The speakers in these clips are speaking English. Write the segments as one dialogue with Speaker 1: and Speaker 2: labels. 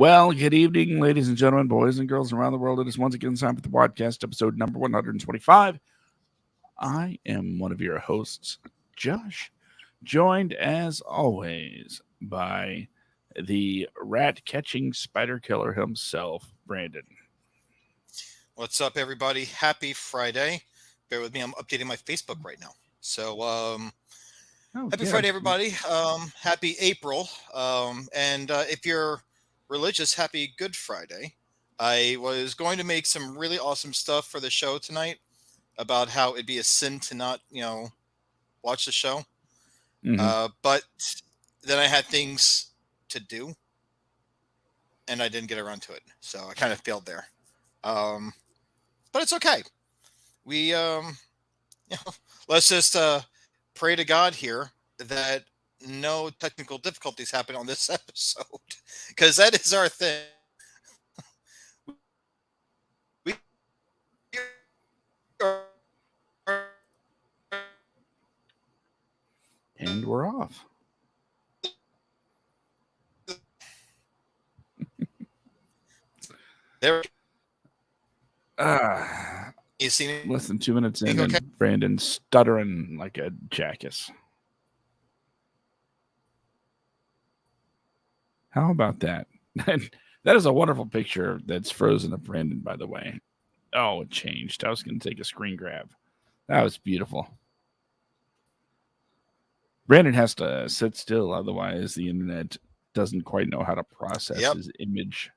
Speaker 1: Well, good evening, ladies and gentlemen, boys and girls around the world. It is once again time for the WADcast, episode number 125. I am one of your hosts, Josh, joined as always by the rat-catching spider killer himself, Brandon.
Speaker 2: What's up, everybody? Happy Friday. Bear with me. I'm updating my Facebook right now. Happy Friday, everybody. Happy April. And if you're religious, happy Good Friday. I was going to make some really awesome stuff for the show tonight about how it'd be a sin to not, watch the show. But then I had things to do, and I didn't get around to it. So I kind of failed there. But it's okay. We, let's just pray to God here that no technical difficulties happen on this episode, because that is our thing. We are...
Speaker 1: And we're off.
Speaker 2: There. You see me?
Speaker 1: Less than 2 minutes in, okay. And Brandon stuttering like a jackass. How about that? That is a wonderful picture that's frozen of Brandon, by the way. Oh, it changed. I was going to take a screen grab. That was beautiful. Brandon has to sit still, otherwise the internet doesn't quite know how to process his image.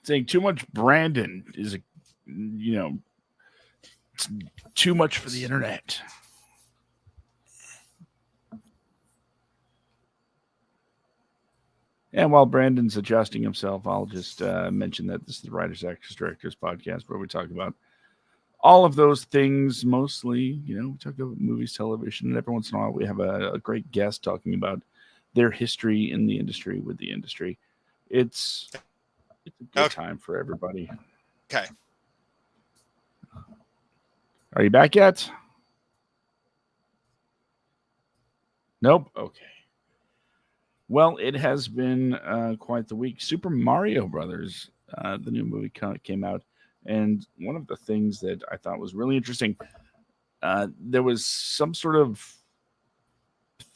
Speaker 1: Saying too much Brandon is, too much for the internet. And while Brandon's adjusting himself, I'll just mention that this is the Writers, Actors, Directors podcast where we talk about all of those things. Mostly, we talk about movies, television, and every once in a while we have a great guest talking about their history in the industry with the industry. It's a good time for everybody.
Speaker 2: Okay.
Speaker 1: Are you back yet? Nope. Okay. Well, it has been quite the week. Super Mario Brothers, the new movie came out. And one of the things that I thought was really interesting, there was some sort of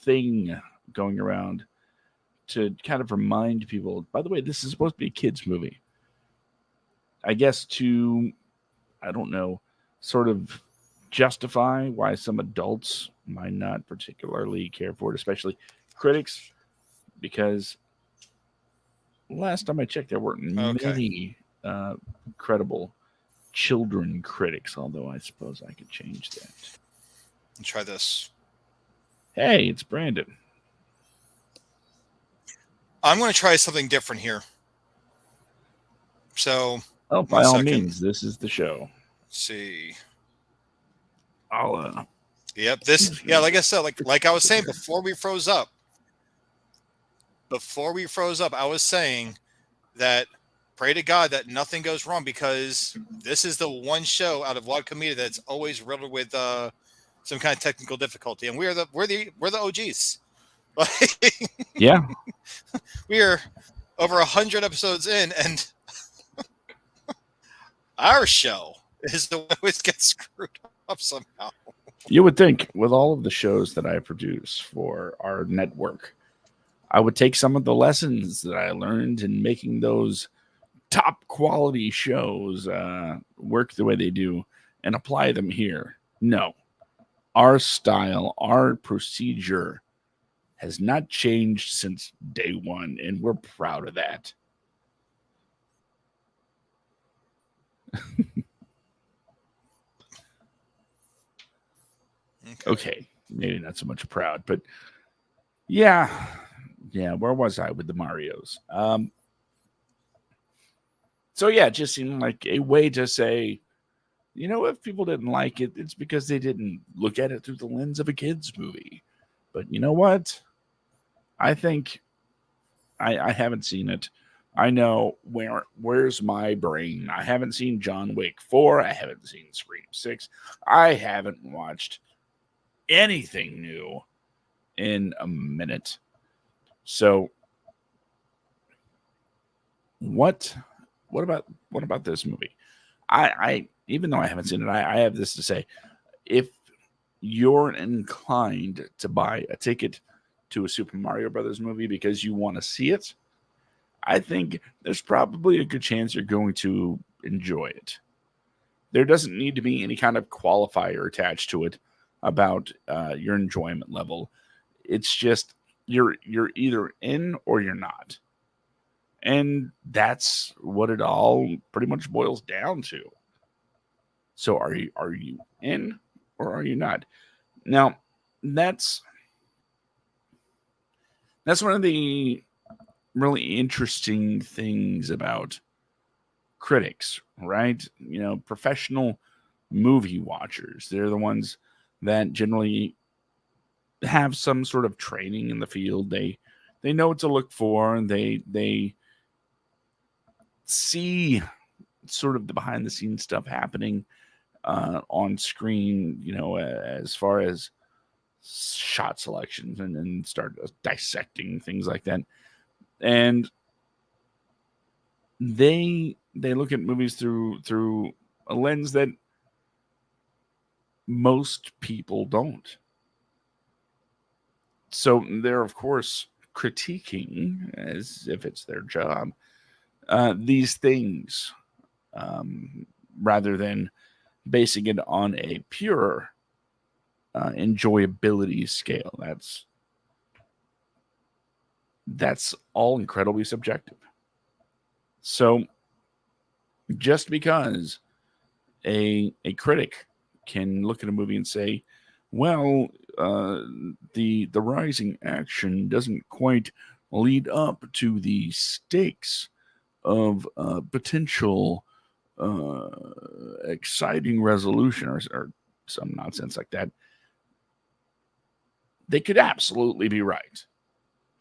Speaker 1: thing going around to kind of remind people, by the way, this is supposed to be a kid's movie. I guess to, I don't know, sort of justify why some adults might not particularly care for it, especially critics, because last time I checked, there weren't many credible children critics, although I suppose I could change that.
Speaker 2: Let's try this.
Speaker 1: Hey, it's Brandon.
Speaker 2: I'm going to try something different here. So,
Speaker 1: by all means, this is the show.
Speaker 2: Let's see.
Speaker 1: I'll
Speaker 2: Yep, this. Yeah, like I said, like I was saying before we froze up. I was saying that pray to God that nothing goes wrong, because this is the one show out of WAD Community that's always riddled with some kind of technical difficulty, and we're the OGs.
Speaker 1: Yeah,
Speaker 2: we are over 100 episodes in, and our show is the one that always gets screwed up somehow.
Speaker 1: You would think with all of the shows that I produce for our network, I would take some of the lessons that I learned in making those top quality shows work the way they do and apply them here. No, our style, our procedure has not changed since day one, and we're proud of that. Okay, maybe not so much proud, but yeah, where was I with the Marios? So yeah, it just seemed like a way to say, if people didn't like it, it's because they didn't look at it through the lens of a kid's movie. But you know what? I think I haven't seen it. I know where's my brain. I haven't seen John Wick 4. I haven't seen Scream 6. I haven't watched anything new in a minute. So what what about this movie? I even though I haven't seen it, I have this to say: if you're inclined to buy a ticket to a Super Mario Brothers movie because you want to see it, I think there's probably a good chance you're going to enjoy it. There doesn't need to be any kind of qualifier attached to it about your enjoyment level. It's just you're either in or you're not, and that's what it all pretty much boils down to. So are you in or are you not? Now, that's that's one of the really interesting things about critics, right? Professional movie watchers. They're the ones that generally have some sort of training in the field. They know what to look for, and they see sort of the behind the scenes stuff happening on screen. As far as shot selections and start dissecting things like that. And they look at movies through a lens that most people don't. So they're of course critiquing, as if it's their job, these things, um, rather than basing it on a pure enjoyability scale. That's all incredibly subjective. So just because a critic can look at a movie and say, well, the rising action doesn't quite lead up to the stakes of potential exciting resolution, or some nonsense like that, they could absolutely be right.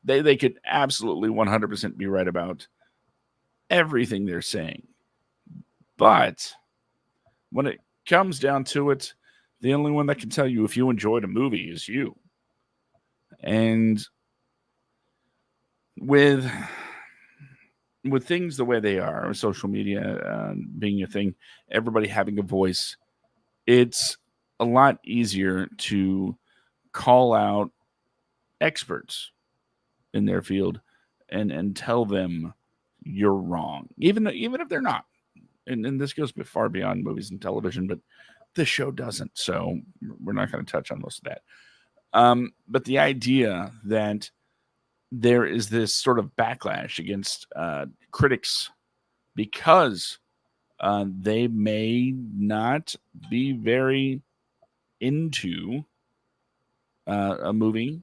Speaker 1: They could absolutely 100% be right about everything they're saying. But when it comes down to it, the only one that can tell you if you enjoyed a movie is you. And with things the way they are, social media being a thing, everybody having a voice, it's a lot easier to call out experts in their field and tell them you're wrong, even if they're not. And this goes far beyond movies and television, but this show doesn't. So we're not going to touch on most of that. But the idea that there is this sort of backlash against critics because they may not be very into a movie,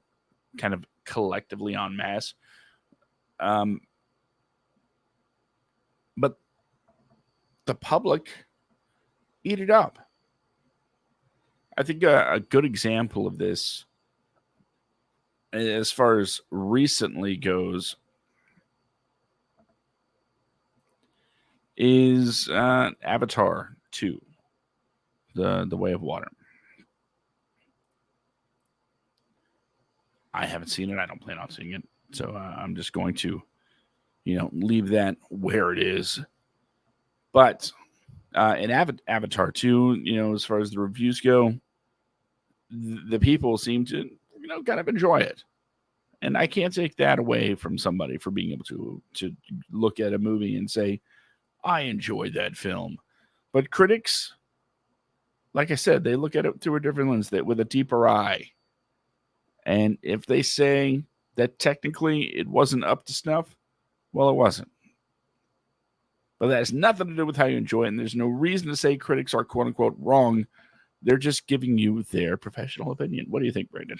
Speaker 1: kind of collectively en masse. Um, but the public eat it up. I think a good example of this, as far as recently goes, is Avatar 2, the Way of Water. I haven't seen it. I don't plan on seeing it. So I'm just going to, leave that where it is. But in Avatar 2, as far as the reviews go, the people seem to, kind of enjoy it. And I can't take that away from somebody for being able to look at a movie and say, I enjoyed that film. But critics, like I said, they look at it through a different lens, that with a deeper eye. And if they say that technically it wasn't up to snuff, well, it wasn't. But that has nothing to do with how you enjoy it. And there's no reason to say critics are quote unquote wrong. They're just giving you their professional opinion. What do you think, Brandon?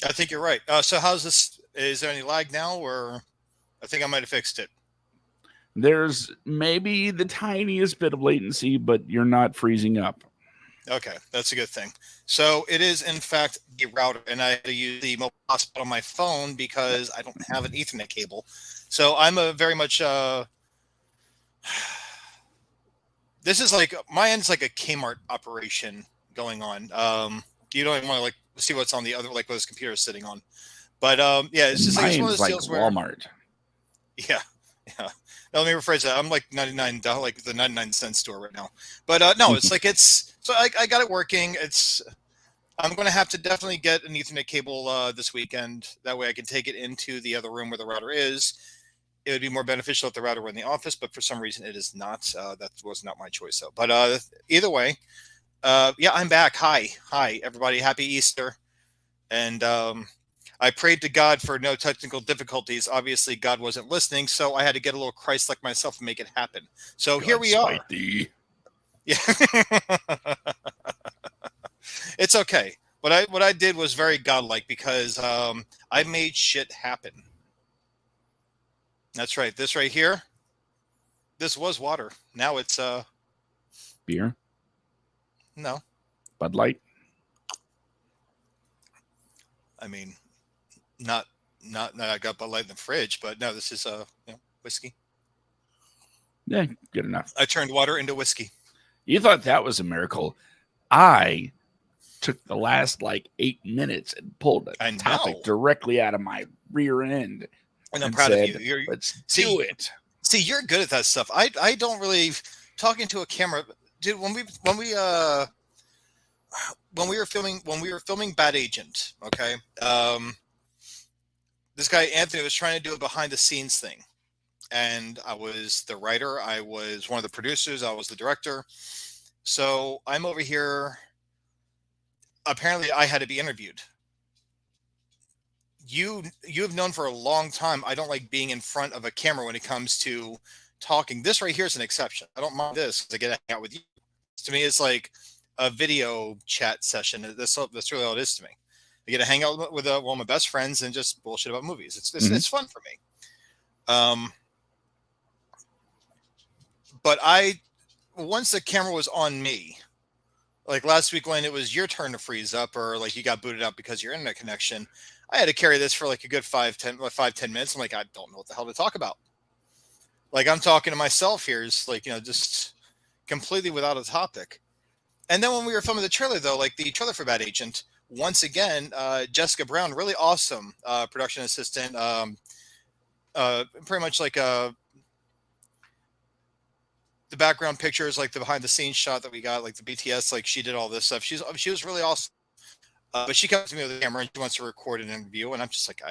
Speaker 2: I think you're right. So how's this? Is there any lag now, or I think I might have fixed it?
Speaker 1: There's maybe the tiniest bit of latency, but you're not freezing up.
Speaker 2: Okay, that's a good thing. So it is, in fact, the router, and I had to use the mobile hotspot on my phone because I don't have an Ethernet cable. So I'm a very much. This is like my end's like a Kmart operation going on. You don't even want to like see what's on the other, like what his computer is sitting on. But yeah, it's just like it's one of
Speaker 1: Mine's
Speaker 2: those
Speaker 1: like
Speaker 2: deals where
Speaker 1: Walmart.
Speaker 2: yeah, yeah. let me rephrase that. I'm like 99, like the 99-cent store right now. But no, it's like so I got it working. I'm going to have to definitely get an Ethernet cable this weekend. That way I can take it into the other room where the router is. It would be more beneficial if the router were in the office, but for some reason it is not. That was not my choice, though. But either way, yeah, I'm back. Hi, everybody. Happy Easter. And I prayed to God for no technical difficulties. Obviously, God wasn't listening, so I had to get a little Christ like myself and make it happen. So
Speaker 1: God
Speaker 2: here we are.
Speaker 1: smite thee.
Speaker 2: Yeah. It's okay. What I did was very godlike because I made shit happen. That's right. This right here, this was water. Now it's
Speaker 1: Beer,
Speaker 2: no.
Speaker 1: Bud Light.
Speaker 2: I mean, not that I got Bud Light in the fridge, but no, this is whiskey.
Speaker 1: Yeah, good enough.
Speaker 2: I turned water into whiskey.
Speaker 1: You thought that was a miracle. I took the last like 8 minutes and pulled a topic directly out of my rear end.
Speaker 2: And I'm proud of you.
Speaker 1: Let's do it.
Speaker 2: See, you're good at that stuff. I don't really talking to a camera, dude. When we were filming Bad Agent, okay. This guy Anthony was trying to do a behind the scenes thing, and I was the writer. I was one of the producers. I was the director. So I'm over here. Apparently, I had to be interviewed. You have known for a long time I don't like being in front of a camera when it comes to talking. This right here is an exception. I don't mind this because I get to hang out with you. To me, it's like a video chat session. That's really all it is to me. I get to hang out with one of my best friends and just bullshit about movies. It's fun for me. But once the camera was on me, like last week when it was your turn to freeze up or like you got booted out because of your internet connection, I had to carry this for like a good 5-10 minutes. I'm like, I don't know what the hell to talk about. Like I'm talking to myself here, is like, just completely without a topic. And then when we were filming the trailer, though, like the trailer for Bad Agent, once again, Jessica Brown, really awesome production assistant, pretty much like the background pictures, like the behind the scenes shot that we got, like the BTS, like she did all this stuff. She was really awesome. But she comes to me with a camera and she wants to record an interview, and I'm just like,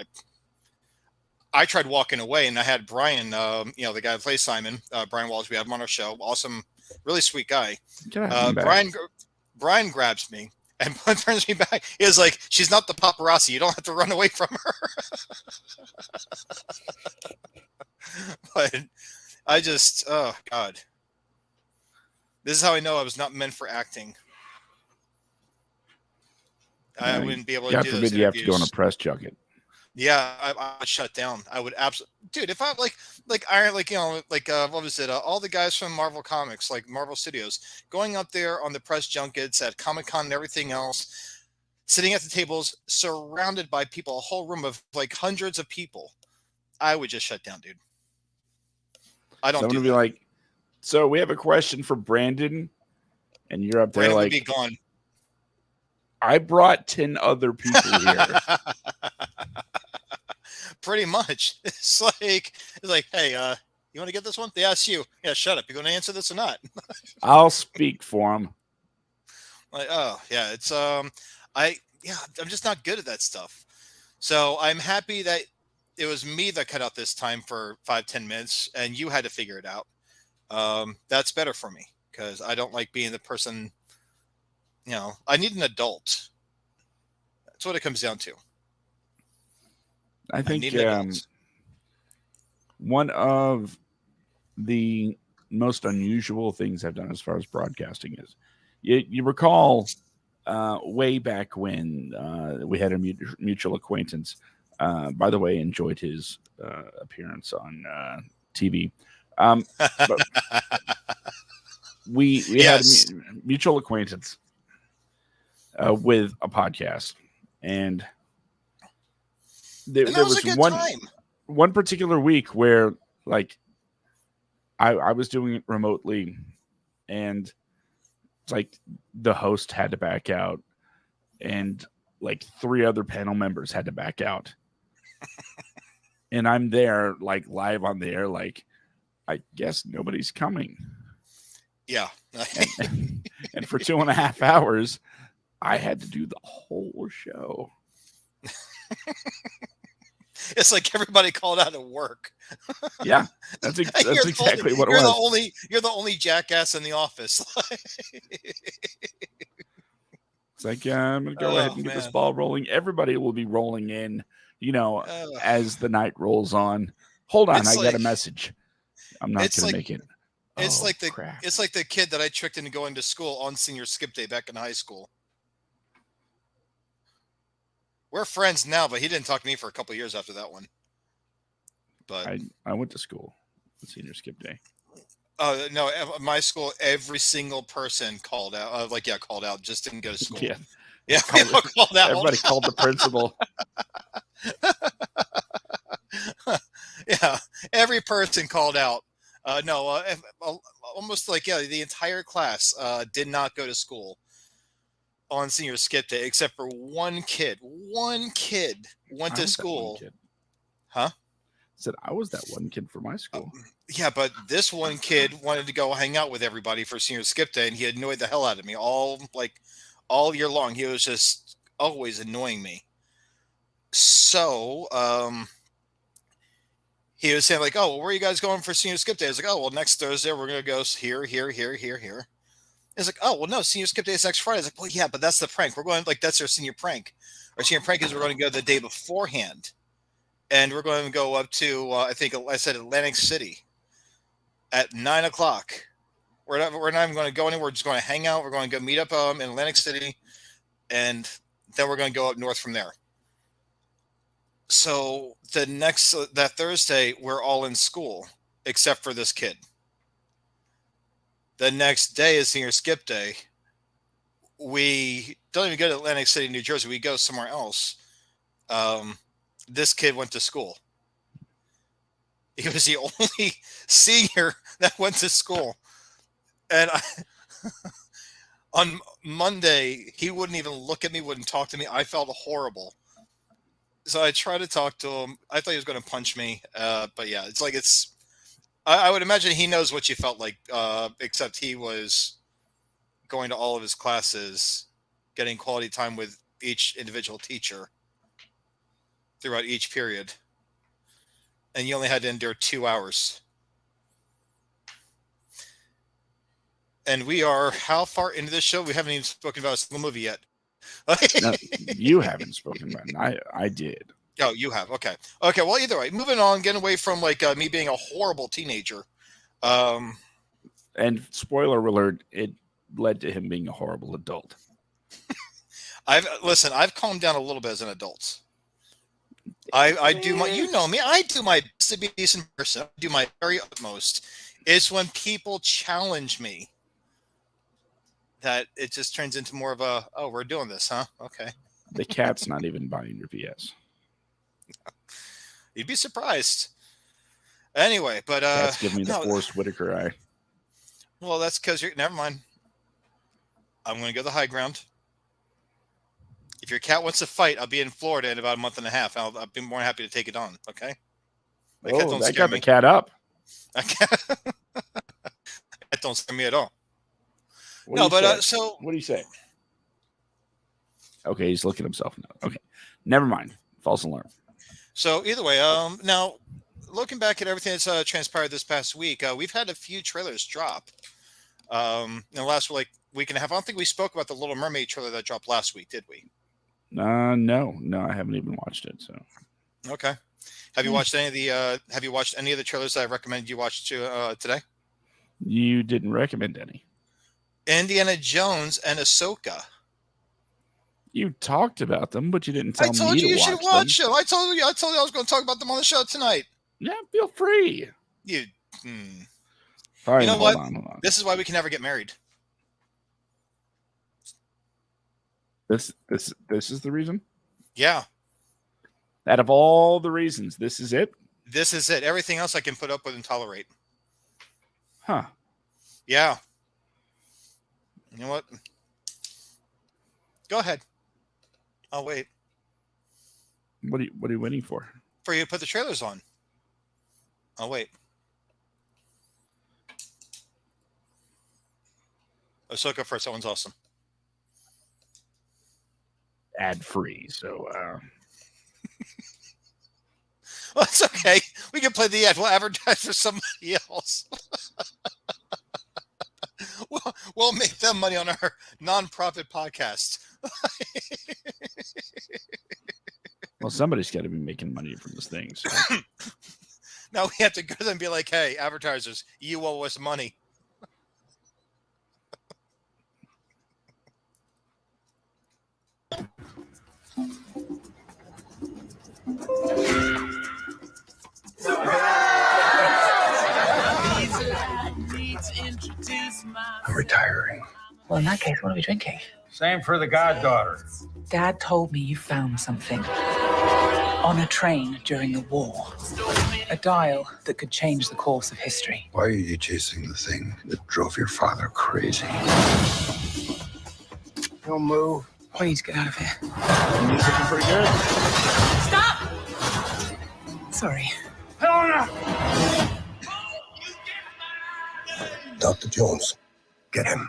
Speaker 2: I tried walking away, and I had Brian, the guy who plays Simon, Brian Walsh. We had him on our show. Awesome, really sweet guy. Brian grabs me and turns me back. He was like, "She's not the paparazzi. You don't have to run away from her." But I just, oh God, this is how I know I was not meant for acting. I wouldn't be able to do those interviews.
Speaker 1: You have to go on a press junket.
Speaker 2: Yeah, I would shut down. I would absolutely, dude. If I what was it? All the guys from Marvel Comics, like Marvel Studios, going up there on the press junkets at Comic-Con and everything else, sitting at the tables, surrounded by people, a whole room of like hundreds of people, I would just shut down, dude. I don't. So I'm gonna be
Speaker 1: like, so we have a question for Brandon, and you're up there
Speaker 2: Brandon
Speaker 1: like,
Speaker 2: would be gone.
Speaker 1: I brought 10 other people here.
Speaker 2: Pretty much. It's like, hey, you want to get this one? They ask you. Yeah, shut up. You going to answer this or not?
Speaker 1: I'll speak for them.
Speaker 2: Like, oh yeah, it's I'm just not good at that stuff. So I'm happy that it was me that cut out this time for 5-10 minutes, and you had to figure it out. That's better for me because I don't like being the person. I need an adult. That's what it comes down to.
Speaker 1: I think one of the most unusual things I've done as far as broadcasting is, you recall way back when we had a mutual acquaintance. By the way, enjoyed his appearance on TV. But we had a mutual acquaintance with a podcast, and there was one particular week where like I was doing it remotely, and like the host had to back out, and like 3 other panel members had to back out. And I'm there like live on the air, like I guess nobody's coming.
Speaker 2: Yeah.
Speaker 1: And for 2.5 hours, I had to do the whole show.
Speaker 2: It's like everybody called out of work.
Speaker 1: Yeah, that's exactly what it was.
Speaker 2: You're the only jackass in the office.
Speaker 1: It's like, I'm going to go ahead and get this ball rolling. Everybody will be rolling in, as the night rolls on. Hold on, I got a message. I'm not going to make it.
Speaker 2: It's like
Speaker 1: crap.
Speaker 2: It's like the kid that I tricked into going to school on senior skip day back in high school. We're friends now, but he didn't talk to me for a couple of years after that one. But
Speaker 1: I went to school on senior skip day.
Speaker 2: No, at my school, every single person called out. Called out, just didn't go to school. Yeah, called out.
Speaker 1: Everybody called the principal.
Speaker 2: Yeah, every person called out. Almost the entire class did not go to school on senior skip day, except for one kid. One kid went to school. Huh?
Speaker 1: Said I was that one kid for my school.
Speaker 2: Yeah, but this one kid wanted to go hang out with everybody for senior skip day, and he annoyed the hell out of me all year long. He was just always annoying me. So, he was saying "Oh, well, where are you guys going for senior skip day?" I was like, "Oh, well, next Thursday we're gonna go here, here, here, here, here." It's like, "Oh, well, no, senior skip day is next Friday." I was like, "Well, yeah, but that's the prank. We're going that's our senior prank. Our senior prank is we're going to go the day beforehand, and we're going to go up to I think I said Atlantic City at 9:00. We're not even going to go anywhere. We're just going to hang out. We're going to go meet up in Atlantic City, and then we're going to go up north from there." So that Thursday, we're all in school except for this kid. The next day is senior skip day. We don't even go to Atlantic City, New Jersey. We go somewhere else. This kid went to school. He was the only senior that went to school. And on Monday, he wouldn't even look at me, wouldn't talk to me. I felt horrible. So I tried to talk to him. I thought he was going to punch me. But yeah, I would imagine he knows what you felt like, except he was going to all of his classes, getting quality time with each individual teacher throughout each period. And you only had to endure 2 hours. And we are how far into this show? We haven't even spoken about a single movie yet.
Speaker 1: No, you haven't spoken about it. I did.
Speaker 2: Oh, you have. Okay. Well, either way, moving on, getting away from me being a horrible teenager.
Speaker 1: And spoiler alert, it led to him being a horrible adult.
Speaker 2: I've calmed down a little bit as an adult. I do my, you know me, I do my best to be a decent person. I do my very utmost. It's when people challenge me that it just turns into more of a, "Oh, we're doing this, huh? Okay."
Speaker 1: The cat's not even buying your PS.
Speaker 2: You'd be surprised. Anyway, but
Speaker 1: cat's giving me the Forrest Whitaker eye.
Speaker 2: Well, that's because you're. Never mind. I'm going to go the high ground. If your cat wants to fight, I'll be in Florida in about a month and a half. I'll be more happy to take it on. Okay.
Speaker 1: That got the cat up.
Speaker 2: That don't scare me at all.
Speaker 1: What do you say? Okay, he's looking himself now. Okay, never mind. False alarm.
Speaker 2: So either way, now looking back at everything that's transpired this past week, we've had a few trailers drop. In the last week and a half. I don't think we spoke about the Little Mermaid trailer that dropped last week, did we?
Speaker 1: No, I haven't even watched it. So
Speaker 2: okay. Have you watched any of the? Have you watched any of the trailers that I recommended you watch today?
Speaker 1: You didn't recommend any.
Speaker 2: Indiana Jones and Ahsoka.
Speaker 1: You talked about them, but you didn't tell me to watch them.
Speaker 2: I told you should watch them. I told you I was going to talk about them on the show tonight.
Speaker 1: Yeah, feel free.
Speaker 2: You.
Speaker 1: Fine,
Speaker 2: you know
Speaker 1: hold
Speaker 2: what?
Speaker 1: On.
Speaker 2: This is why we can never get married.
Speaker 1: This is the reason?
Speaker 2: Yeah.
Speaker 1: Out of all the reasons, this is it?
Speaker 2: This is it. Everything else I can put up with and tolerate.
Speaker 1: Huh.
Speaker 2: Yeah. You know what? Go ahead. I'll wait.
Speaker 1: What are you waiting for?
Speaker 2: For you to put the trailers on. I'll wait. Ahsoka first. That one's awesome.
Speaker 1: Ad free. So
Speaker 2: Well, it's okay. We can play the ad. We'll advertise for somebody else. We'll make them money on our non-profit podcast.
Speaker 1: well, somebody's got to be making money from this thing. So.
Speaker 2: Now we have to go to them and be like, "Hey, advertisers, you owe us money."
Speaker 3: I'm retiring.
Speaker 4: Well, in that case, what are we drinking?
Speaker 3: Same for the goddaughter.
Speaker 4: Dad told me you found something on a train during the war. A dial that could change the course of history.
Speaker 3: Why are you chasing the thing that drove your father crazy? Don't move.
Speaker 4: Please get out of here.
Speaker 1: He's looking pretty good.
Speaker 4: Stop! Sorry.
Speaker 3: Dr. Jones, get him.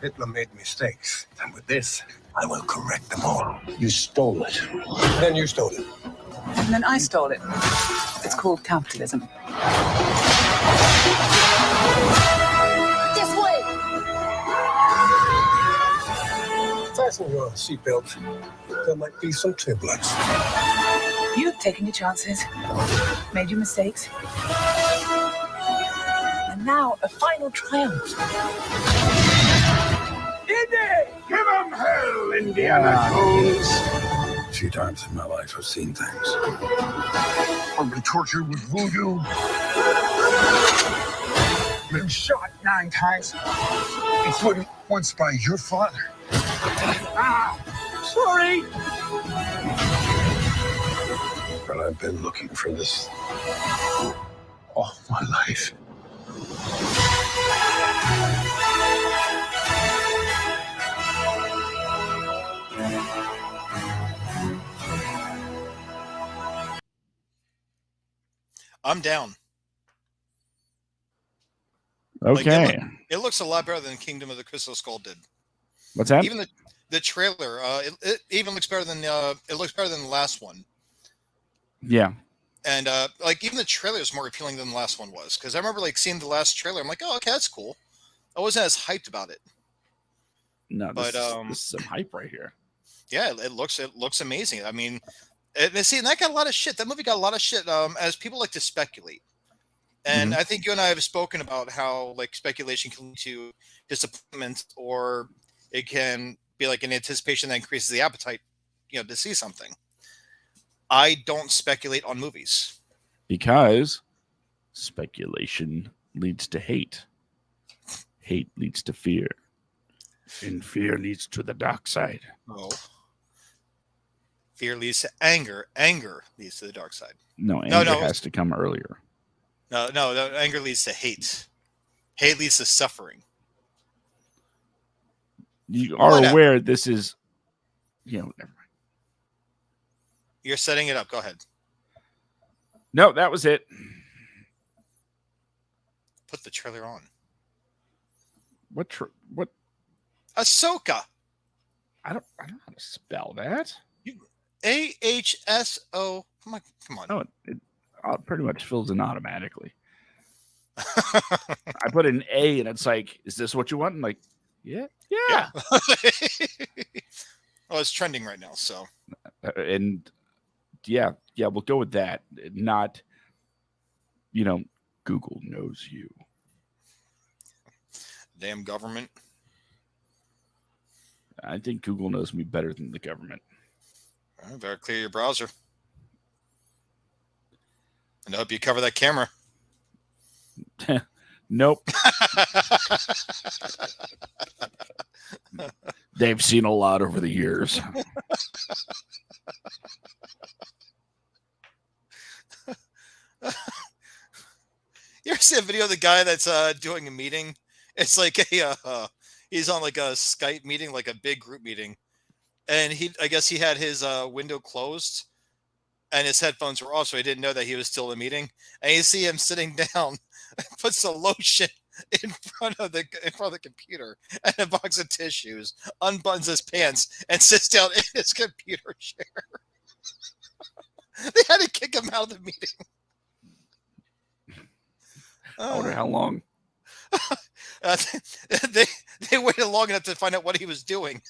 Speaker 3: Hitler made mistakes, and with this, I will correct them all. You stole it. Then you stole it.
Speaker 4: And then I stole it. It's called capitalism.
Speaker 5: This way!
Speaker 3: Fasten your seatbelt. There might be some turbulence.
Speaker 4: You've taken your chances, made your mistakes. And now a final triumph.
Speaker 3: Give him hell, Indiana Jones! A few times in my life, I've seen things. I've been tortured with voodoo. Been shot 9 times, including once by your father. Sorry! But I've been looking for this all my life.
Speaker 2: I'm down.
Speaker 1: Okay.
Speaker 2: It looks a lot better than Kingdom of the Crystal Skull did.
Speaker 1: What's that?
Speaker 2: Even the trailer, it even looks better than it looks better than the last one.
Speaker 1: Yeah.
Speaker 2: And like even the trailer is more appealing than the last one was, because I remember like seeing the last trailer. I'm like, oh, okay, that's cool. I wasn't as hyped about it.
Speaker 1: No, this is some hype right here.
Speaker 2: Yeah, it looks amazing. I mean, and that got a lot of shit. That movie got a lot of shit. As people like to speculate, and I think you and I have spoken about how like speculation can lead to disappointment, or it can be like an anticipation that increases the appetite, to see something. I don't speculate on movies
Speaker 1: because speculation leads to hate. Hate leads to fear, and fear leads to the dark side.
Speaker 2: Oh. Fear leads to anger. Anger leads to the dark side.
Speaker 1: No, anger has to come earlier.
Speaker 2: No, anger leads to hate. Hate leads to suffering.
Speaker 1: You are aware this is, never mind.
Speaker 2: You're setting it up. Go ahead.
Speaker 1: No, that was it.
Speaker 2: Put the trailer on.
Speaker 1: What?
Speaker 2: Ahsoka.
Speaker 1: I don't know how to spell that.
Speaker 2: AHSO. Come on.
Speaker 1: Oh, it pretty much fills in automatically. I put an A and it's like, is this what you want? I'm like, yeah.
Speaker 2: Well, it's trending right now, so.
Speaker 1: And yeah, we'll go with that. Not, Google knows you.
Speaker 2: Damn government.
Speaker 1: I think Google knows me better than the government.
Speaker 2: Better clear your browser. And I hope you cover that camera.
Speaker 1: Nope. They've seen a lot over the years.
Speaker 2: You ever see a video of the guy that's doing a meeting? It's like he's on like a Skype meeting, like a big group meeting, and I guess he had his window closed and his headphones were off, so he didn't know that he was still in a meeting. And you see him sitting down, puts the lotion in front of the computer and a box of tissues, unbuttons his pants, and sits down in his computer chair. They had to kick him out of the meeting.
Speaker 1: I wonder how long.
Speaker 2: They waited long enough to find out what he was doing.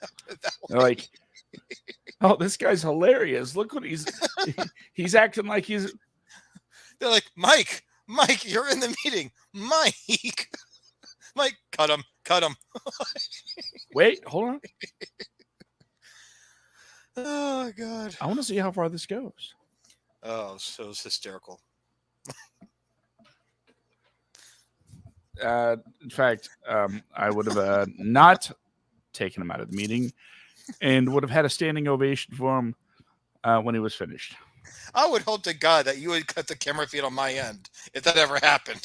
Speaker 1: They're like, oh, this guy's hilarious. Look what he's acting like he's.
Speaker 2: They're like, Mike, you're in the meeting. Mike, cut him.
Speaker 1: Wait, hold on.
Speaker 2: Oh God.
Speaker 1: I want to see how far this goes.
Speaker 2: Oh, so it was hysterical.
Speaker 1: In fact, I would have not taken him out of the meeting and would have had a standing ovation for him when he was finished.
Speaker 2: I would hope to God that you would cut the camera feed on my end if that ever happened.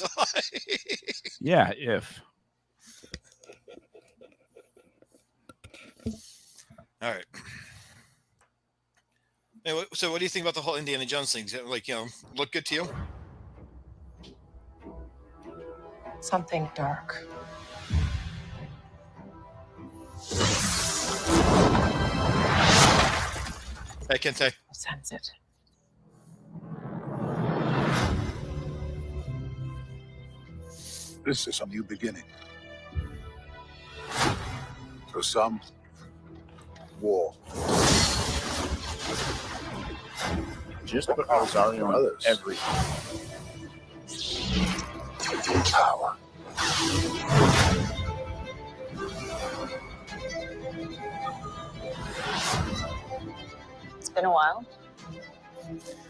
Speaker 1: Yeah, if.
Speaker 2: All right. Anyway, so what do you think about the whole Indiana Jones thing? Like, look good to you?
Speaker 4: Something dark.
Speaker 2: I can say.
Speaker 4: I sense it.
Speaker 3: This is a new beginning. For some, war.
Speaker 1: Just put Rosario on
Speaker 3: Others.
Speaker 1: everything.
Speaker 3: Power.
Speaker 4: It's been a while.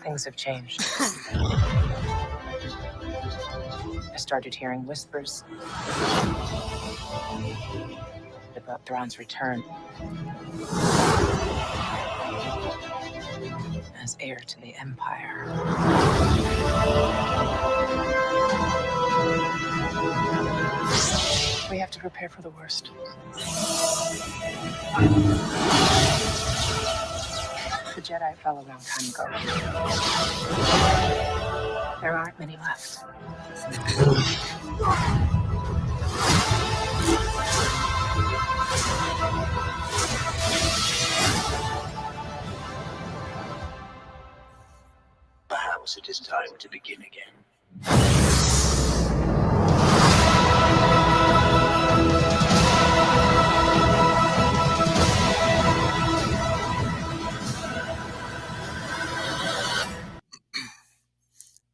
Speaker 4: Things have changed. I started hearing whispers about Thrawn's return as heir to the Empire. We have to prepare for the worst. The Jedi fell a long time ago. There aren't many left.
Speaker 5: Perhaps it is time to begin again.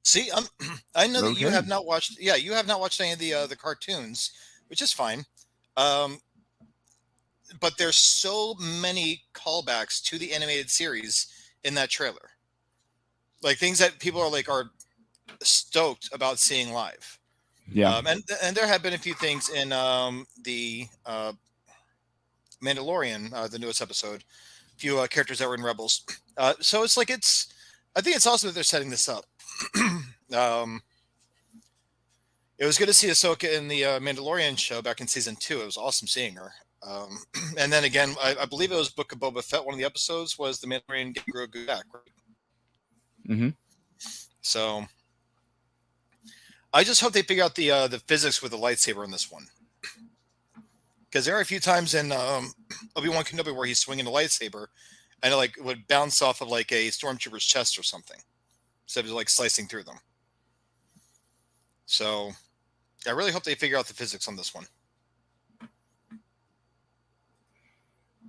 Speaker 2: See, I know that you
Speaker 1: Okay.
Speaker 2: have not watched. Yeah, you have not watched any of the cartoons, which is fine. But there's so many callbacks to the animated series in that trailer, like things that people are stoked about seeing live.
Speaker 1: Yeah.
Speaker 2: And there have been a few things in the Mandalorian, the newest episode, a few characters that were in Rebels. So it's like I think it's awesome that they're setting this up. It was good to see Ahsoka in the Mandalorian show back in season 2. It was awesome seeing her. And then again, I believe it was Book of Boba Fett. One of the episodes was the Mandalorian getting Grogu back. Right?
Speaker 1: Mm-hmm.
Speaker 2: So I just hope they figure out the physics with the lightsaber in this one, because there are a few times in Obi-Wan Kenobi where he's swinging a lightsaber and it would bounce off of like a stormtrooper's chest or something, instead of slicing through them. So I really hope they figure out the physics on this one.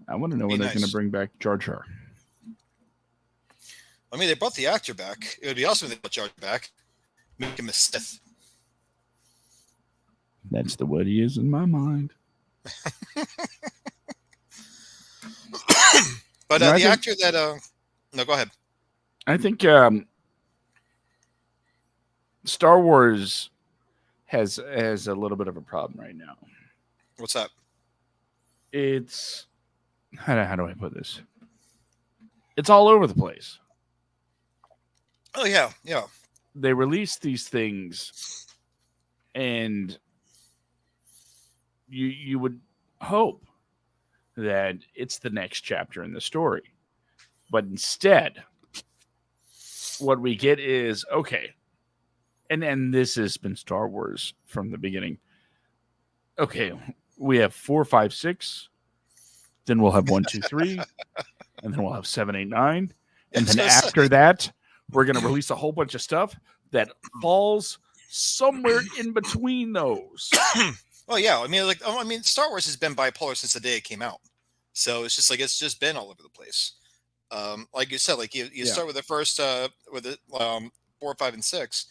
Speaker 1: I want to know when they're going to bring back Jar Jar.
Speaker 2: I mean, they brought the actor back. It would be awesome if they brought Jar Jar back. Make him a Sith.
Speaker 1: That's the word he is in my mind.
Speaker 2: But
Speaker 1: No,
Speaker 2: the actor that no, go ahead.
Speaker 1: I think Star Wars has a little bit of a problem right now.
Speaker 2: What's that?
Speaker 1: It's how do I put this? It's all over the place.
Speaker 2: Oh yeah.
Speaker 1: They release these things, and you would hope that it's the next chapter in the story. But instead, what we get is, okay, and this has been Star Wars from the beginning. Okay, we have 4, 5, 6, then we'll have 1, 2, 3, and then we'll have 7, 8, 9. And then after that, we're going to release a whole bunch of stuff that falls somewhere in between those.
Speaker 2: Oh yeah, I mean, Star Wars has been bipolar since the day it came out, so it's just like it's just been all over the place. Like you said, like you start with the first with the 4, 5, and 6,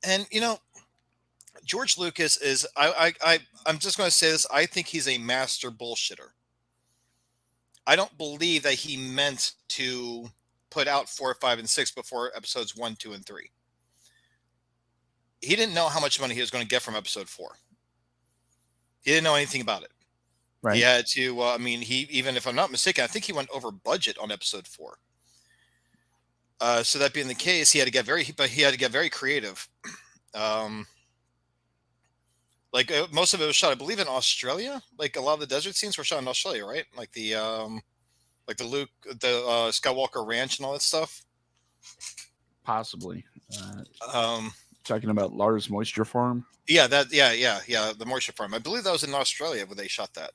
Speaker 2: and George Lucas is I'm just going to say this. I think he's a master bullshitter. I don't believe that he meant to put out 4, 5, and 6 before episodes 1, 2, and 3. He didn't know how much money he was going to get from episode 4. He didn't know anything about it.
Speaker 1: Right.
Speaker 2: He had to. He even if I'm not mistaken, I think he went over budget on episode 4. So that being the case, he had to get very creative. Most of it was shot, I believe, in Australia. Like a lot of the desert scenes were shot in Australia, right? Like the Skywalker Ranch and all that stuff.
Speaker 1: Possibly. Talking about Lars Moisture Farm.
Speaker 2: Yeah, the Moisture Farm. I believe that was in Australia where they shot that.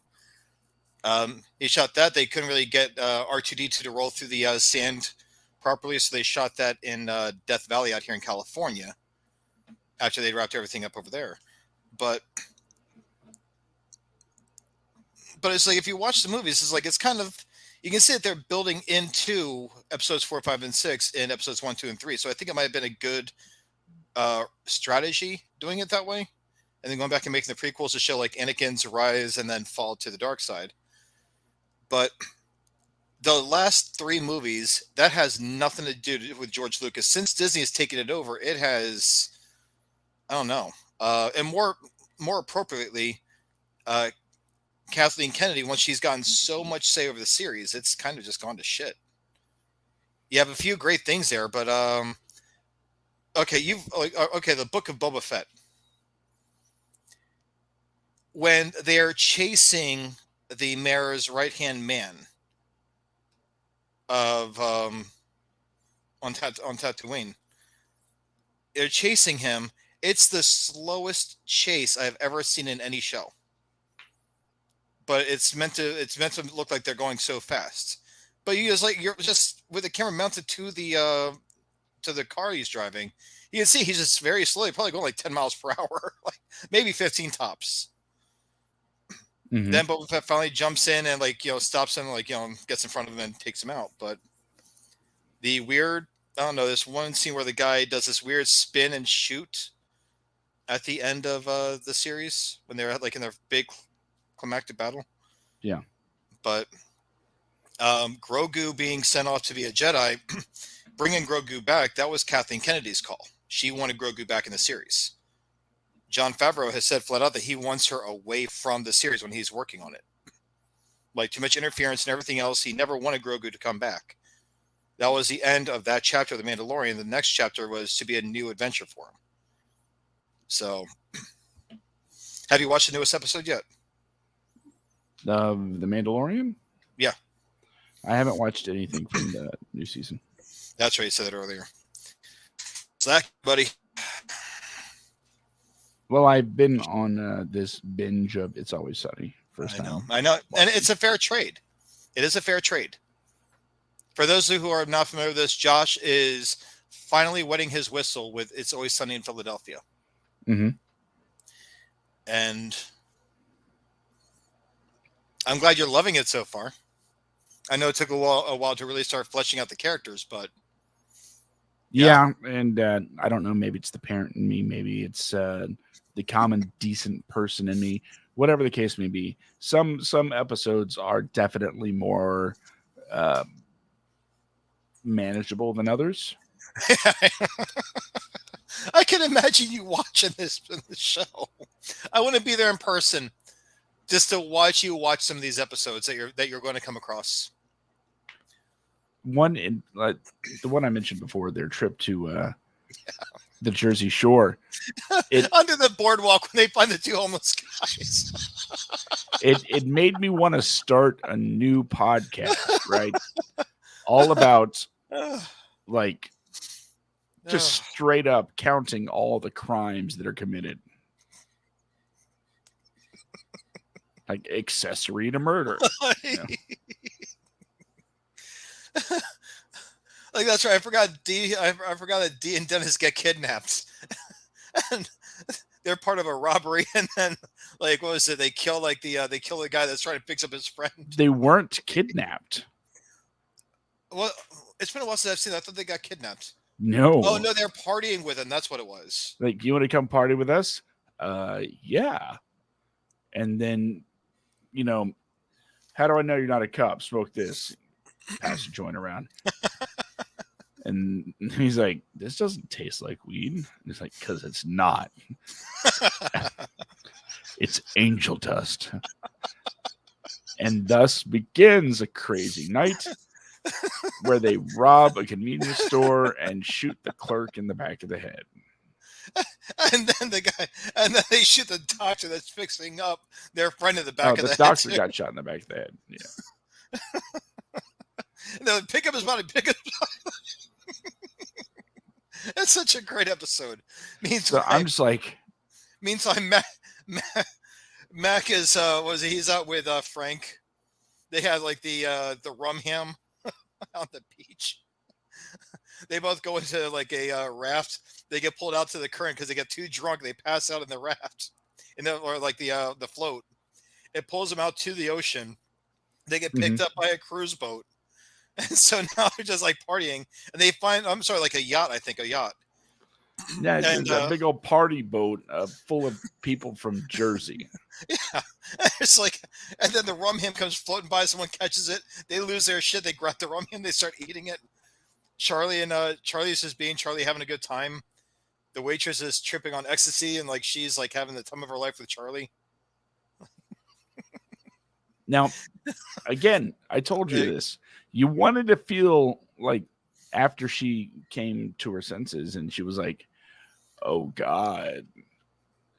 Speaker 2: He shot that. They couldn't really get R2-D2 to roll through the sand properly, so they shot that in Death Valley out here in California after they wrapped everything up over there. But it's like if you watch the movies, it's kind of, you can see that they're building into episodes 4, 5, and 6 in episodes 1, 2, and 3. So I think it might have been a good strategy doing it that way, and then going back and making the prequels to show like Anakin's rise and then fall to the dark side. But the last 3 movies, that has nothing to do with George Lucas. Since Disney has taken it over, it has, I don't know. And more appropriately, Kathleen Kennedy, once she's gotten so much say over the series, it's kind of just gone to shit. You have a few great things there, but the Book of Boba Fett. When they're chasing the mayor's right-hand man of on Tatooine, they're chasing him. It's the slowest chase I've ever seen in any show. But it's meant to look like they're going so fast. But you're just with the camera mounted to the car he's driving, you can see he's just very slowly, probably going like 10 miles per hour, like maybe 15 tops. Mm-hmm. Then Boba Fett finally jumps in and stops him, gets in front of him and takes him out. But the weird, I don't know, this one scene where the guy does this weird spin and shoot at the end of the series when they're in their big climactic battle.
Speaker 1: Yeah.
Speaker 2: But Grogu being sent off to be a Jedi, bringing Grogu back, that was Kathleen Kennedy's call. She wanted Grogu back in the series. Jon Favreau has said flat out that he wants her away from the series when he's working on it. Like too much interference and everything else. He never wanted Grogu to come back. That was the end of that chapter of The Mandalorian. The next chapter was to be a new adventure for him. So, have you watched the newest episode yet?
Speaker 1: The Mandalorian?
Speaker 2: Yeah.
Speaker 1: I haven't watched anything from the new season.
Speaker 2: That's right. You said it earlier. Zach, buddy.
Speaker 1: Well, I've been on this binge of It's Always Sunny.
Speaker 2: I know. And it's a fair trade. It is a fair trade. For those who are not familiar with this, Josh is finally wetting his whistle with It's Always Sunny in Philadelphia.
Speaker 1: Mm-hmm.
Speaker 2: And I'm glad you're loving it so far. I know it took a while to really start fleshing out the characters, but
Speaker 1: yeah, and I don't know, maybe it's the parent in me, maybe it's the common decent person in me, whatever the case may be. Some episodes are definitely more manageable than others.
Speaker 2: I can imagine you watching this show. I want to be there in person just to watch you watch some of these episodes that you're going to come across.
Speaker 1: The one I mentioned before, their trip to The Jersey Shore.
Speaker 2: Under the boardwalk when they find the two homeless guys.
Speaker 1: It made me want to start a new podcast, right? All about like just straight up counting all the crimes that are committed. Like accessory to murder. You know?
Speaker 2: Like that's right. I forgot that Dee and Dennis get kidnapped. And they're part of a robbery, and then like what was it? They kill the guy that's trying to fix up his friend.
Speaker 1: They weren't kidnapped.
Speaker 2: Well, it's been a while since I've seen that. I thought they got kidnapped.
Speaker 1: No.
Speaker 2: Oh no, they're partying with him. That's what it was.
Speaker 1: Like, you want to come party with us? Yeah. And then, you know, how do I know you're not a cop? Smoke this. Pass a joint around. And he's like, this doesn't taste like weed. And it's like, because it's not. It's angel dust. And thus begins a crazy night where they rob a convenience store and shoot the clerk in the back of the head.
Speaker 2: And then they shoot the doctor that's fixing up their friend in the back of the head.
Speaker 1: The doctor got shot in the back of the head. Yeah.
Speaker 2: And they're like, pick up his body. That's such a great episode.
Speaker 1: So I'm just like,
Speaker 2: meantime, Mac is he's out with Frank. They had like the rum ham on the beach. They both go into like a raft. They get pulled out to the current because they get too drunk. They pass out in the raft, or like the float. It pulls them out to the ocean. They get picked up by a cruise boat. And so now they're just like partying, and they find, like a yacht, I think, a yacht.
Speaker 1: Yeah, and a big old party boat full of people from Jersey.
Speaker 2: Yeah. It's like, and then the rum ham comes floating by, someone catches it, they lose their shit, they grab the rum ham, they start eating it. Charlie is just being Charlie, having a good time. The waitress is tripping on ecstasy, and like she's like having the time of her life with Charlie.
Speaker 1: Now, again, I told you this. You wanted to feel like after she came to her senses and she was like, oh God.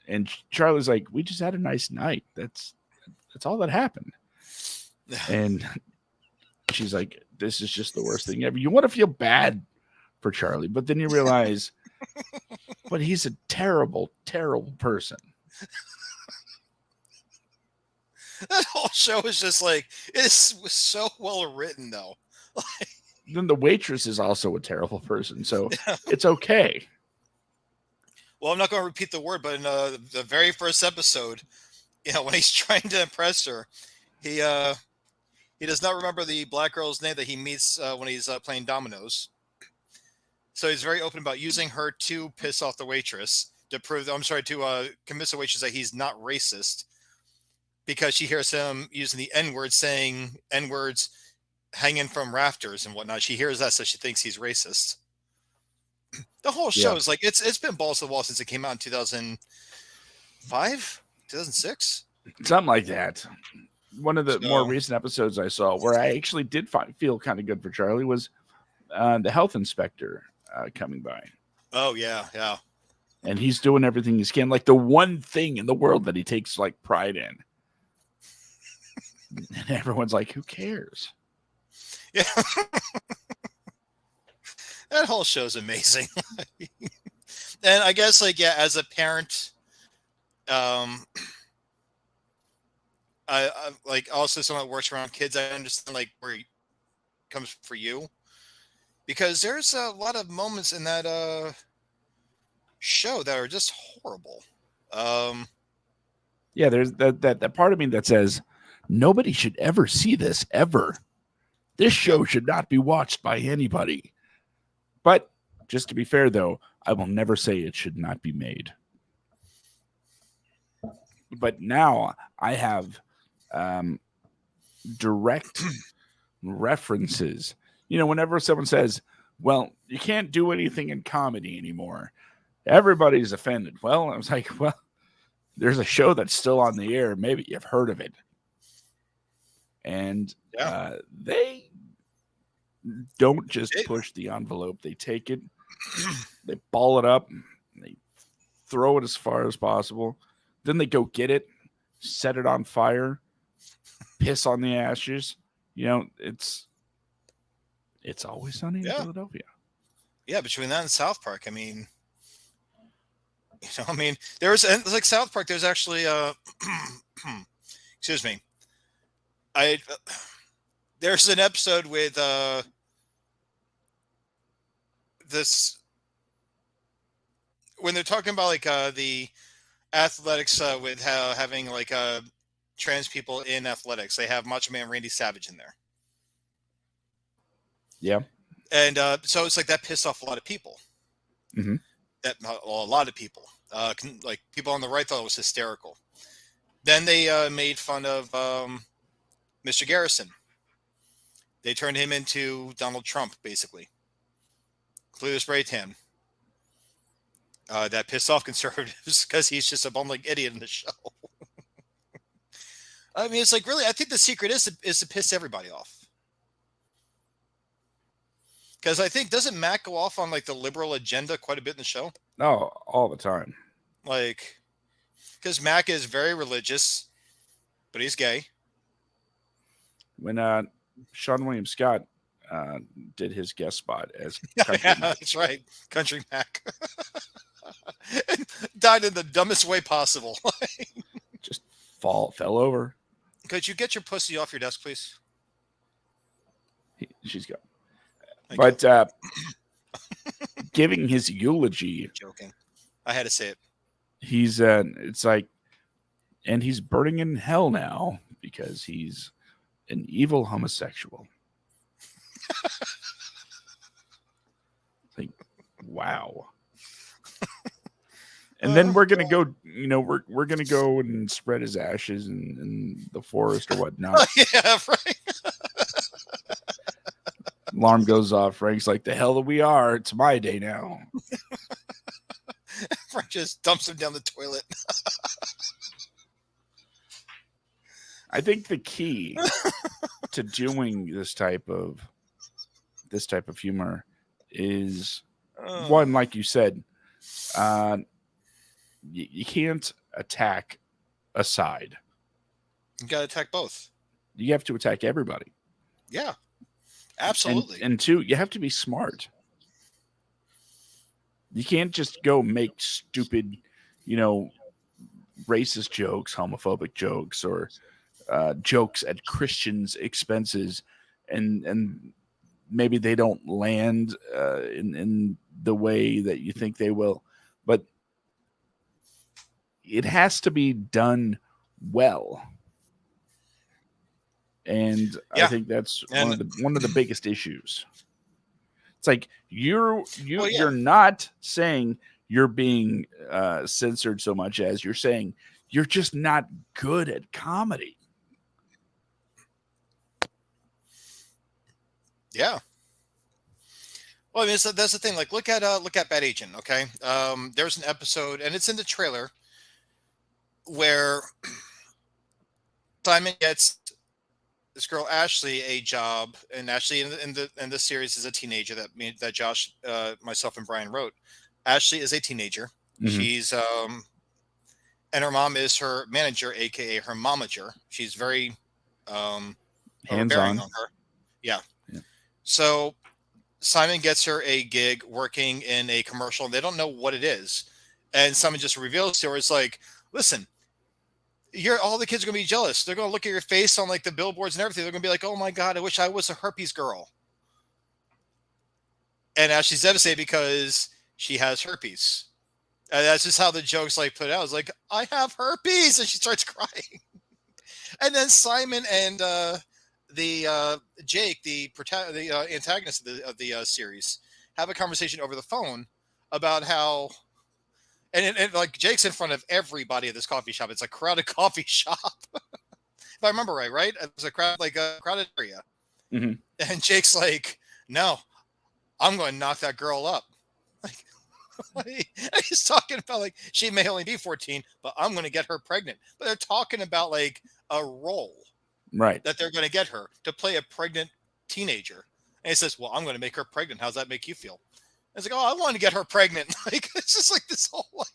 Speaker 1: And Charlie's like, we just had a nice night. That's all that happened. And she's like, this is just the worst thing ever. You want to feel bad for Charlie, but then you realize, but he's a terrible, terrible person.
Speaker 2: That whole show is just like, was so well written though.
Speaker 1: Then the waitress is also a terrible person, so it's okay.
Speaker 2: Well, I'm not going to repeat the word, but in the very first episode, when he's trying to impress her, he does not remember the black girl's name that he meets when he's playing dominoes. So he's very open about using her to piss off the waitress, to convince the waitress that he's not racist. Because she hears him using the N-word, saying N-words hanging from rafters and whatnot. She hears that, so she thinks he's racist. The whole show is like, it's been balls to the wall since it came out in 2005, 2006?
Speaker 1: Something like that. One of the more recent episodes I saw where I actually did feel kind of good for Charlie was the health inspector coming by.
Speaker 2: Oh, yeah.
Speaker 1: And he's doing everything he can. Like the one thing in the world that he takes like pride in. And everyone's like, who cares?
Speaker 2: Yeah. That whole show's amazing. And I guess, as a parent, I like also someone that works around kids, I understand where it comes for you. Because there's a lot of moments in that show that are just horrible.
Speaker 1: Yeah, there's that part of me that says, nobody should ever see this, ever. This show should not be watched by anybody. But just to be fair, though, I will never say it should not be made. But now I have direct references. Whenever someone says, well, you can't do anything in comedy anymore, everybody's offended. Well, I was like, well, there's a show that's still on the air. Maybe you've heard of it. And they don't just push the envelope. They take it They ball it up. They throw it as far as possible. Then they go get it, set it on fire, piss on the ashes. It's Always Sunny in Philadelphia.
Speaker 2: Yeah, between that and South Park, I mean, there's like South Park. There's actually excuse me, there's an episode with this when they're talking about like the athletics with having like trans people in athletics. They have Macho Man Randy Savage in there.
Speaker 1: Yeah.
Speaker 2: And so it's like that pissed off a lot of people.
Speaker 1: Mm-hmm.
Speaker 2: A lot of people, like people on the right, thought it was hysterical. Then they made fun of Mr. Garrison. They turned him into Donald Trump, basically. Clear spray tan. That pissed off conservatives because he's just a bumbling idiot in the show. I mean, it's like, really, I think the secret is to piss everybody off. Because I think, doesn't Matt go off on like the liberal agenda quite a bit in the show?
Speaker 1: Oh, all the time.
Speaker 2: Like, because Mac is very religious, but he's gay.
Speaker 1: When Sean William Scott did his guest spot as
Speaker 2: Yeah, that's right, Country Mac. And died in the dumbest way possible.
Speaker 1: Just fell over.
Speaker 2: Could you get your pussy off your desk, please?
Speaker 1: She's got.
Speaker 2: Thank
Speaker 1: But giving his eulogy,
Speaker 2: joking, I had to say it.
Speaker 1: He's it's like, and he's burning in hell now because he's an evil homosexual. Like, wow. And then we're gonna go, we're gonna go and spread his ashes in the forest or whatnot.
Speaker 2: Yeah, right.
Speaker 1: Alarm goes off. Frank's like, the hell that we are. It's my day now.
Speaker 2: Frank just dumps him down the toilet.
Speaker 1: I think the key to doing this type of humor is one, like you said, you can't attack a side.
Speaker 2: You got to attack both.
Speaker 1: You have to attack everybody.
Speaker 2: Yeah, absolutely.
Speaker 1: And two, you have to be smart. You can't just go make stupid, racist jokes, homophobic jokes, or jokes at Christians' expenses, and maybe they don't land in the way that you think they will. But it has to be done well. And
Speaker 2: yeah.
Speaker 1: I think that's one of the biggest issues. It's like you're not saying you're being censored so much as you're saying you're just not good at comedy.
Speaker 2: Yeah. Well, I mean, that's the thing. Like, look at Bad Agent. Okay, there's an episode, and it's in the trailer, where Simon gets this girl Ashley a job, and Ashley in the series is a teenager that Josh, myself, and Brian wrote. Ashley is a teenager. Mm-hmm. She's and her mom is her manager, aka her momager. She's very
Speaker 1: hands-on
Speaker 2: on her. Yeah. So Simon gets her a gig working in a commercial, and they don't know what it is. And Simon just reveals to her, it's like, listen, all the kids are going to be jealous. They're going to look at your face on like the billboards and everything. They're going to be like, oh my God, I wish I was a herpes girl. And now she's devastated because she has herpes. And that's just how the joke's like put out. It's like, I have herpes. And she starts crying. And then Simon and Jake, the antagonist of the series, have a conversation over the phone about how, and like Jake's in front of everybody at this coffee shop. It's a crowded coffee shop, if I remember right? It's a crowded area,
Speaker 1: mm-hmm.
Speaker 2: And Jake's like, "No, I'm going to knock that girl up." Like, he's talking about like she may only be 14, but I'm going to get her pregnant. But they're talking about like a role.
Speaker 1: Right.
Speaker 2: That they're going to get her to play a pregnant teenager. And he says, well, I'm going to make her pregnant. How's that make you feel? It's like, oh, I want to get her pregnant. Like, it's just like this whole like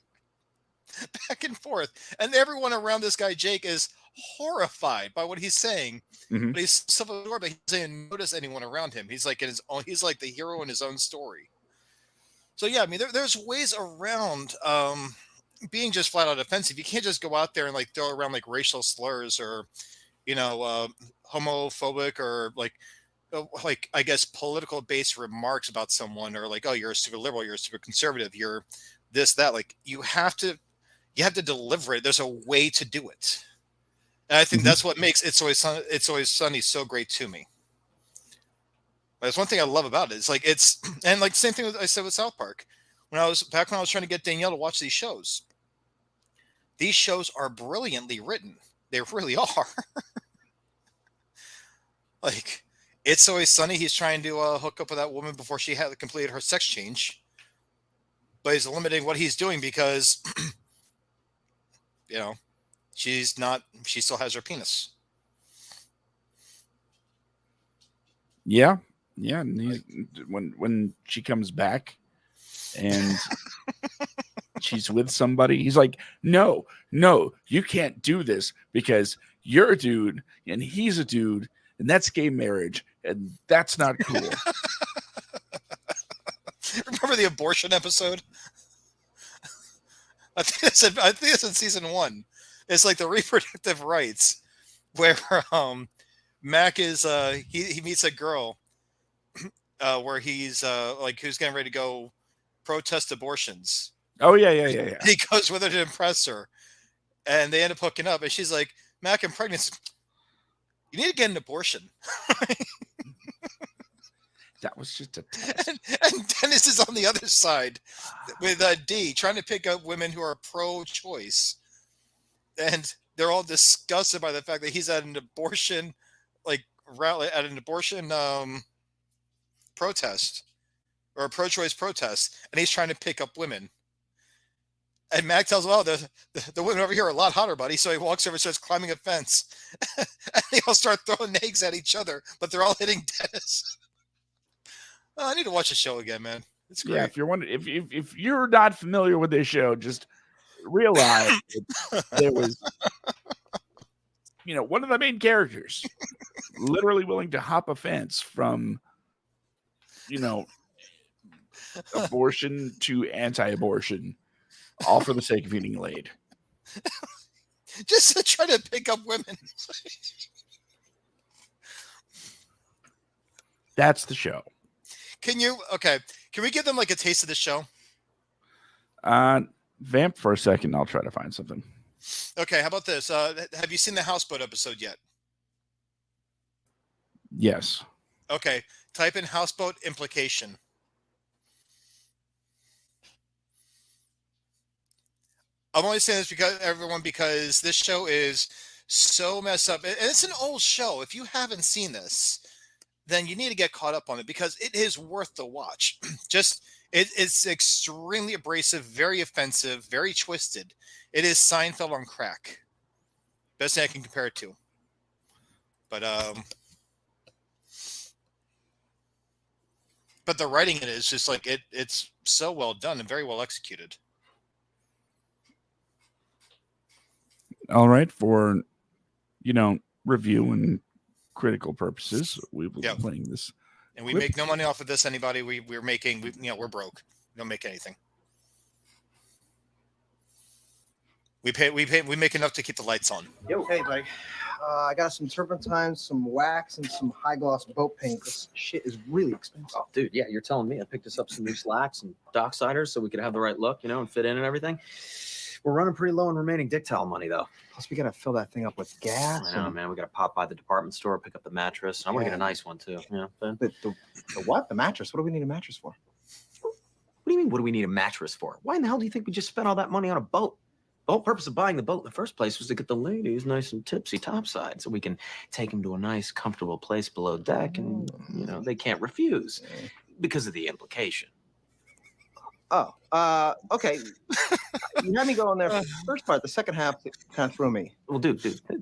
Speaker 2: back and forth. And everyone around this guy, Jake, is horrified by what he's saying.
Speaker 1: Mhm.
Speaker 2: But he's self-absorbed, but he doesn't notice anyone around him. He's like in his own, he's like the hero in his own story. So yeah, I mean, there's ways around being just flat out offensive. You can't just go out there and like throw around like racial slurs or, homophobic or like I guess political based remarks about someone, or like, oh, you're a super liberal, you're a super conservative, you're this, that. Like you have to deliver it. There's a way to do it. And I think that's what makes It's Always Sunny so great to me. That's one thing I love about it. It's like and like same thing I said with South Park. When I was trying to get Danielle to watch these shows. These shows are brilliantly written. They really are. Like, It's Always Sunny, he's trying to hook up with that woman before she had completed her sex change. But he's limiting what he's doing because, she still has her penis.
Speaker 1: Yeah. Yeah. And when she comes back and she's with somebody, he's like, no, you can't do this because you're a dude and he's a dude and that's gay marriage and that's not cool.
Speaker 2: Remember the abortion episode? I think it's in season 1. It's like the reproductive rights where Mac is he meets a girl where he's like who's getting ready to go protest abortions.
Speaker 1: Oh yeah.
Speaker 2: He goes with her to impress her, and they end up hooking up. And she's like, "Mac, I'm pregnant. You need to get an abortion."
Speaker 1: That was just a test.
Speaker 2: And Dennis is on the other side with D, trying to pick up women who are pro-choice, and they're all disgusted by the fact that he's at an abortion protest or a pro-choice protest, and he's trying to pick up women. And Mac tells him, "Oh, the women over here are a lot hotter, buddy." So he walks over and starts climbing a fence, and they all start throwing eggs at each other, but they're all hitting Dennis. Oh, I need to watch the show again, man. It's great.
Speaker 1: Yeah, if you're wondering, if you're not familiar with this show, just realize there was, one of the main characters literally willing to hop a fence from, abortion to anti-abortion, all for the sake of getting laid.
Speaker 2: Just to try to pick up women.
Speaker 1: That's the show.
Speaker 2: Can we give them like a taste of the show?
Speaker 1: Vamp for a second. I'll try to find something.
Speaker 2: Okay, how about this? Have you seen the houseboat episode yet?
Speaker 1: Yes.
Speaker 2: Okay, type in houseboat implication. I'm only saying this because this show is so messed up. And it's an old show. If you haven't seen this, then you need to get caught up on it because it is worth the watch. It's extremely abrasive, very offensive, very twisted. It is Seinfeld on crack. Best thing I can compare it to. But the writing in it is just like it's so well done and very well executed.
Speaker 1: All right, for review and critical purposes, we will be playing this.
Speaker 2: And we make no money off of this. Anybody we're broke. We don't make anything. We make enough to keep the lights on.
Speaker 6: Yo, hey, buddy. I got some turpentine, some wax, and some high gloss boat paint. This shit is really expensive.
Speaker 7: Oh, dude, yeah, you're telling me. I picked us up some new slacks and docksiders so we could have the right look, and fit in and everything. We're running pretty low on remaining dick towel money, though.
Speaker 6: Plus, we gotta fill that thing up with gas.
Speaker 7: I know, man. We gotta pop by the department store, pick up the mattress. I want to get a nice one too. Yeah.
Speaker 6: The what? The mattress? What do we need a mattress for?
Speaker 7: What do you mean? What do we need a mattress for? Why in the hell do you think we just spent all that money on a boat? The whole purpose of buying the boat in the first place was to get the ladies nice and tipsy topside, so we can take them to a nice, comfortable place below deck, and they can't refuse because of the implication.
Speaker 6: Oh, okay. You had me go on there for the first part. The second half kind of threw me.
Speaker 7: Well, dude,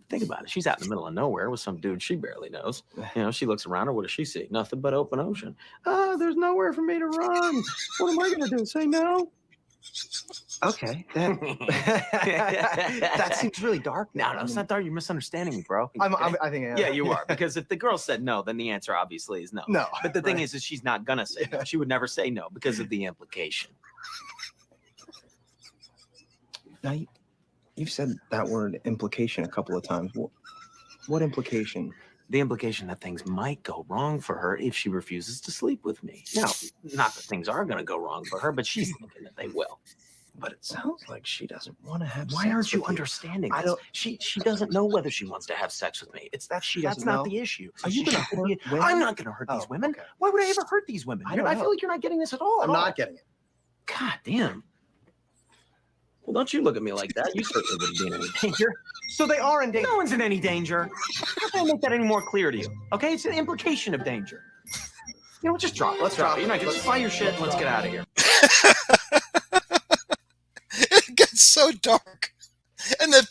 Speaker 7: think about it. She's out in the middle of nowhere with some dude she barely knows. You know, she looks around her. What does she see? Nothing but open ocean. There's nowhere for me to run. What am I going to do? Say no?
Speaker 6: Okay. That seems really dark.
Speaker 7: No, it's not dark. You're misunderstanding me, bro.
Speaker 6: I think I am.
Speaker 7: Yeah, you are. Because if the girl said no, then the answer obviously is no.
Speaker 6: No.
Speaker 7: But the thing is she's not going to say no. She would never say no because of the implication.
Speaker 6: Now, you've said that word implication a couple of times. What implication?
Speaker 7: The implication that things might go wrong for her if she refuses to sleep with me. Now, not that things are going to go wrong for her, but she's thinking that they will.
Speaker 6: But it sounds like she doesn't want to have
Speaker 7: Why
Speaker 6: sex
Speaker 7: aren't you
Speaker 6: with
Speaker 7: understanding
Speaker 6: I
Speaker 7: this?
Speaker 6: don't-
Speaker 7: She doesn't know whether she wants to have sex with me. It's that
Speaker 6: She
Speaker 7: that's
Speaker 6: doesn't
Speaker 7: not
Speaker 6: know?
Speaker 7: the issue.
Speaker 6: Are you
Speaker 7: She
Speaker 6: gonna
Speaker 7: should
Speaker 6: hurt
Speaker 7: be-
Speaker 6: women?
Speaker 7: I'm not going to hurt these women.
Speaker 6: Okay.
Speaker 7: Why would I ever hurt these women?
Speaker 6: I don't
Speaker 7: I
Speaker 6: know.
Speaker 7: feel like you're not getting this at all.
Speaker 6: I'm not getting it.
Speaker 7: God damn. Well, don't you look at me like that. You certainly wouldn't be in any danger.
Speaker 6: So they are in danger.
Speaker 7: No one's in any danger. How can I make that any more clear to you? Okay, it's an implication of danger. You know what? Just drop it.
Speaker 6: Let's drop it.
Speaker 7: You're not just buy your shit and let's get out of here.
Speaker 2: It gets so dark, and the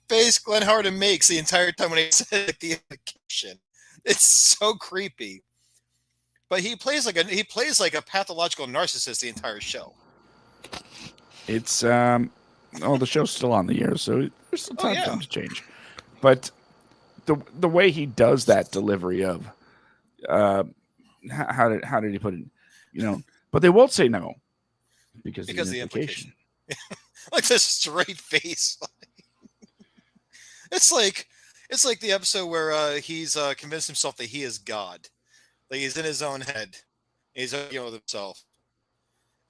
Speaker 2: face Glenn Hardin makes the entire time when he said the implication, it's so creepy. But he plays like a pathological narcissist the entire show.
Speaker 1: It's the show's still on the air, so there's still time for him to change. But the way he does that delivery of how did he put it? You know, but they won't say no because of the implication.
Speaker 2: Like this straight face. It's like the episode where he's convinced himself that he is God. Like he's in his own head. He's arguing with himself.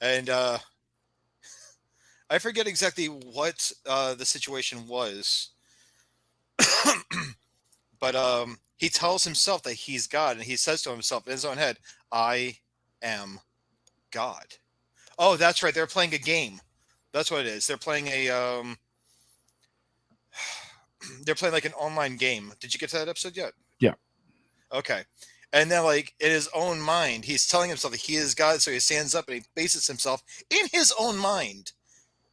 Speaker 2: And I forget exactly what the situation was. But he tells himself that he's God, and he says to himself in his own head, I am God. Oh, that's right. They're playing a game. That's what it is. They're playing they're playing like an online game. Did you get to that episode yet?
Speaker 1: Yeah.
Speaker 2: Okay. And then, like, in his own mind, he's telling himself that he is God, so he stands up and he faces himself in his own mind.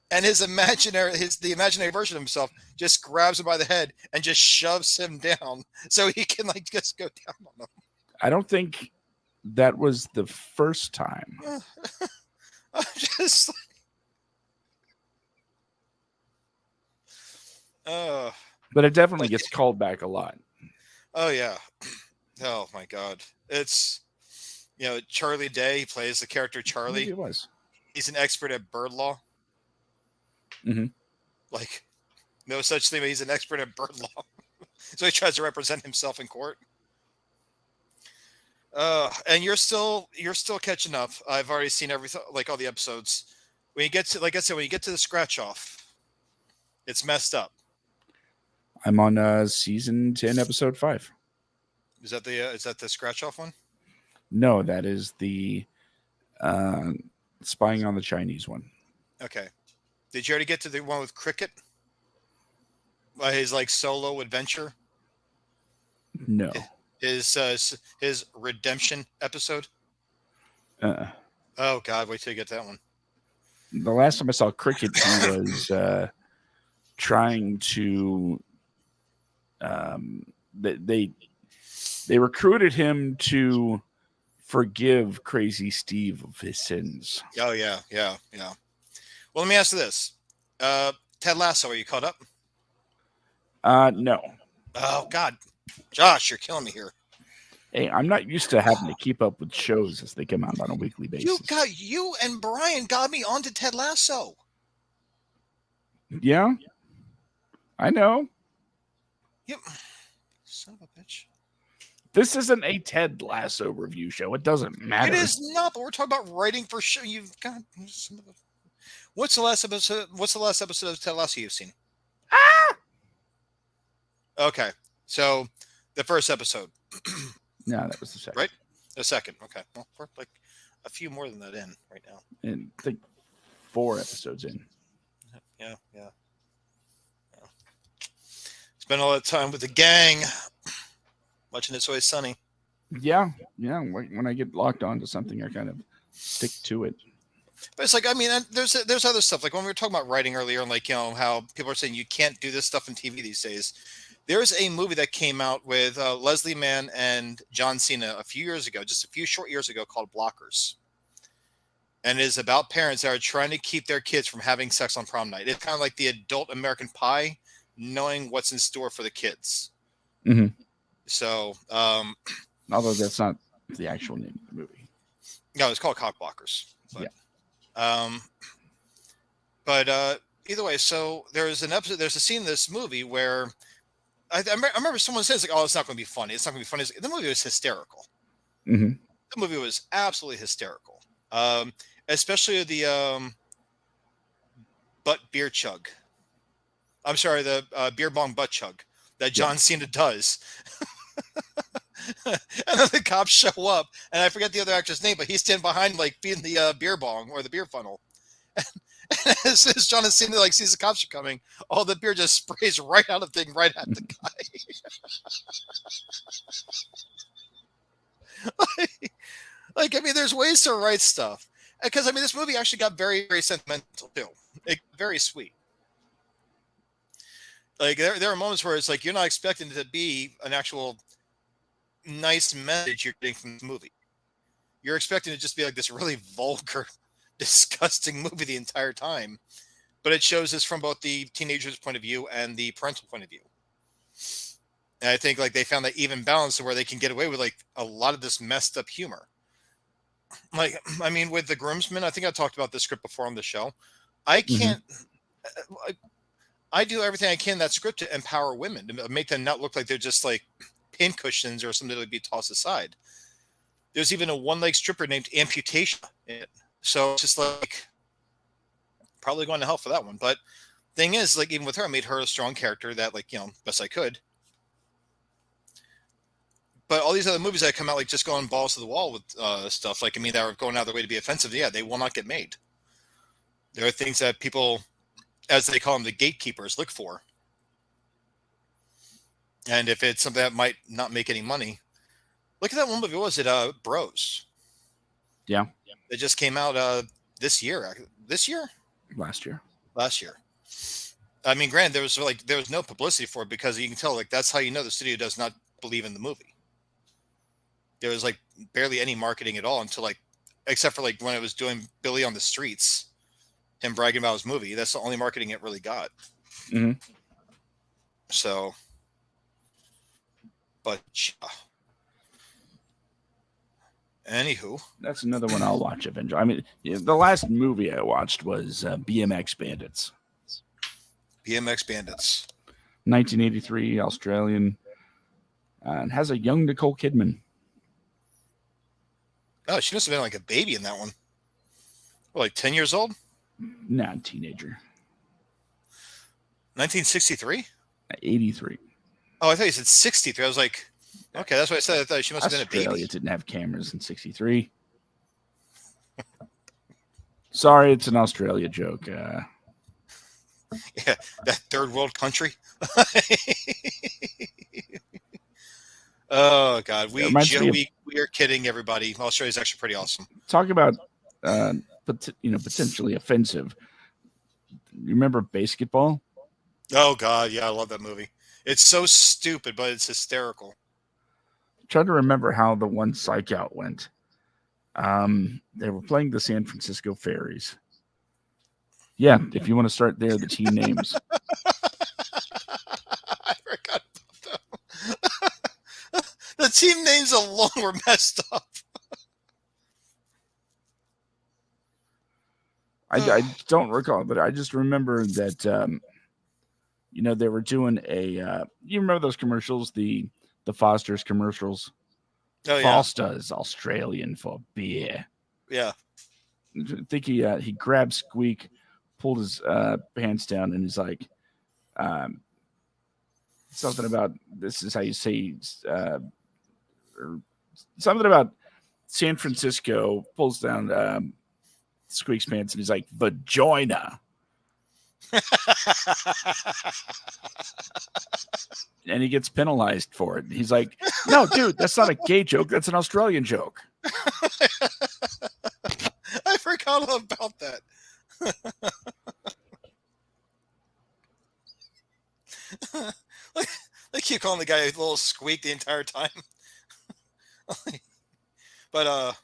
Speaker 2: And the imaginary version of himself just grabs him by the head and just shoves him down so he can, like, just go down on him.
Speaker 1: I don't think that was the first time.
Speaker 2: I'm just like,
Speaker 1: but it definitely gets called back a lot.
Speaker 2: Oh yeah. Oh my God. It's, Charlie Day, he plays the character Charlie.
Speaker 1: Maybe it was.
Speaker 2: He's an expert at bird law.
Speaker 1: Mm-hmm.
Speaker 2: Like, no such thing, but he's an expert at bird law. So he tries to represent himself in court. And you're still catching up. I've already seen everything, like all the episodes. When you get to, like I said, when you get to the scratch off, it's messed up.
Speaker 1: I'm on season 10, episode 5.
Speaker 2: Is that the scratch off one?
Speaker 1: No, that is the spying on the Chinese one.
Speaker 2: Okay. Did you already get to the one with Cricket? His like solo adventure?
Speaker 1: No.
Speaker 2: His redemption episode? Oh God, wait till you get to that one.
Speaker 1: The last time I saw Cricket, he was trying to they recruited him to forgive Crazy Steve of his sins.
Speaker 2: Oh yeah. Well, let me ask you this. Ted Lasso, are you caught up?
Speaker 1: No.
Speaker 2: Oh God. Josh, you're killing me here.
Speaker 1: Hey, I'm not used to having to keep up with shows as they come out on a weekly basis.
Speaker 2: You and Brian got me onto Ted Lasso.
Speaker 1: Yeah. I know.
Speaker 2: Yep. Son of a bitch.
Speaker 1: This isn't a Ted Lasso review show. It doesn't matter.
Speaker 2: It is not, but we're talking about writing for show. You've got. What's the last episode? What's the last episode of Ted Lasso you've seen? Okay, so the first episode.
Speaker 1: No, that was the second.
Speaker 2: Right? The second. Okay. Well, we're like a few more than that in right now.
Speaker 1: And I think 4 episodes in.
Speaker 2: Yeah. Spent all that time with the gang watching It's Always Sunny.
Speaker 1: Yeah. When I get locked onto something, I kind of stick to it.
Speaker 2: But it's like, I mean, there's other stuff. Like when we were talking about writing earlier, and like, you know, how people are saying you can't do this stuff in TV these days. There's a movie that came out with Leslie Mann and John Cena a few years ago, just a few short years ago, called Blockers. And it is about parents that are trying to keep their kids from having sex on prom night. It's kind of like the adult American Pie, knowing what's in store for the kids.
Speaker 1: Mm-hmm.
Speaker 2: So,
Speaker 1: although that's not the actual name of the movie.
Speaker 2: No, it's called Cock Blockers. But, yeah. But either way, so there's a scene in this movie where I remember someone says like, "Oh, it's not going to be funny. It's not going to be funny." The movie was hysterical.
Speaker 1: Mm-hmm.
Speaker 2: The movie was absolutely hysterical, especially the butt beer chug. I'm sorry, the beer bong butt chug that John Cena does. And then the cops show up, and I forget the other actor's name, but he's standing behind, like, being the beer bong or the beer funnel. And as soon as John Cena like sees the cops are coming, all the beer just sprays right out of the thing, right at the guy. like, I mean, there's ways to write stuff, because I mean, this movie actually got very, very sentimental too, very sweet. Like there are moments where it's like you're not expecting it to be an actual nice message you're getting from the movie. You're expecting it to just be like this really vulgar, disgusting movie the entire time, but it shows this from both the teenager's point of view and the parental point of view. And I think like they found that even balance where they can get away with like a lot of this messed up humor. Like, I mean, with The Groomsmen, I think I talked about this script before on the show. I can't. I do everything I can in that script to empower women, to make them not look like they're just like pincushions or something that would be tossed aside. There's even a one-leg stripper named Amputation in it. So it's just like probably going to hell for that one. But thing is, like, even with her, I made her a strong character that, like, you know, best I could. But all these other movies that come out, like, just going balls to the wall with stuff, like, I mean, that are going out of their way to be offensive, yeah, they will not get made. There are things that people, as they call them, the gatekeepers, look for. And if it's something that might not make any money, look at that one movie. What was it? Bros.
Speaker 1: Yeah.
Speaker 2: It just came out this year.
Speaker 1: Last year.
Speaker 2: I mean, granted, there was no publicity for it, because you can tell, like, that's how you know the studio does not believe in the movie. There was like barely any marketing at all until, like, except for like when it was doing Billy on the Streets, him bragging about his movie. That's the only marketing it really got.
Speaker 1: Mm-hmm.
Speaker 2: So, but anywho,
Speaker 1: that's another one I'll watch eventually. I mean, the last movie I watched was BMX Bandits.
Speaker 2: BMX Bandits,
Speaker 1: 1983, Australian, and has a young Nicole Kidman.
Speaker 2: Oh, she must have been like a baby in that one. Well, like 10 years old?
Speaker 1: Nah, teenager.
Speaker 2: 1963?
Speaker 1: 83.
Speaker 2: Oh, I thought you said 63. I was like, okay, that's what I said. I thought she must have been a baby.
Speaker 1: Australia didn't have cameras in 63. Sorry, it's an Australia joke.
Speaker 2: Yeah, that third world country. Oh God, we are kidding everybody. Australia's actually pretty awesome.
Speaker 1: Talk about potentially offensive. You remember Basketball?
Speaker 2: Oh God, yeah, I love that movie. It's so stupid, but it's hysterical.
Speaker 1: Trying to remember how the one Psych Out went. They were playing the San Francisco Fairies. Yeah, if you want to start there, the team names.
Speaker 2: I forgot about them. The team names alone were messed up.
Speaker 1: I don't recall, but I just remember that they were doing a. You remember those commercials, the Foster's commercials?
Speaker 2: Oh yeah,
Speaker 1: Foster's Australian for beer.
Speaker 2: Yeah,
Speaker 1: I think he grabbed Squeak, pulled his pants down, and he's like, something about this is how you say, or something about San Francisco, pulls down Squeak's pants, and he's like, vagina. And he gets penalized for it. He's like, no, dude, that's not a gay joke. That's an Australian joke.
Speaker 2: I forgot all about that. They keep calling the guy a little squeak the entire time. But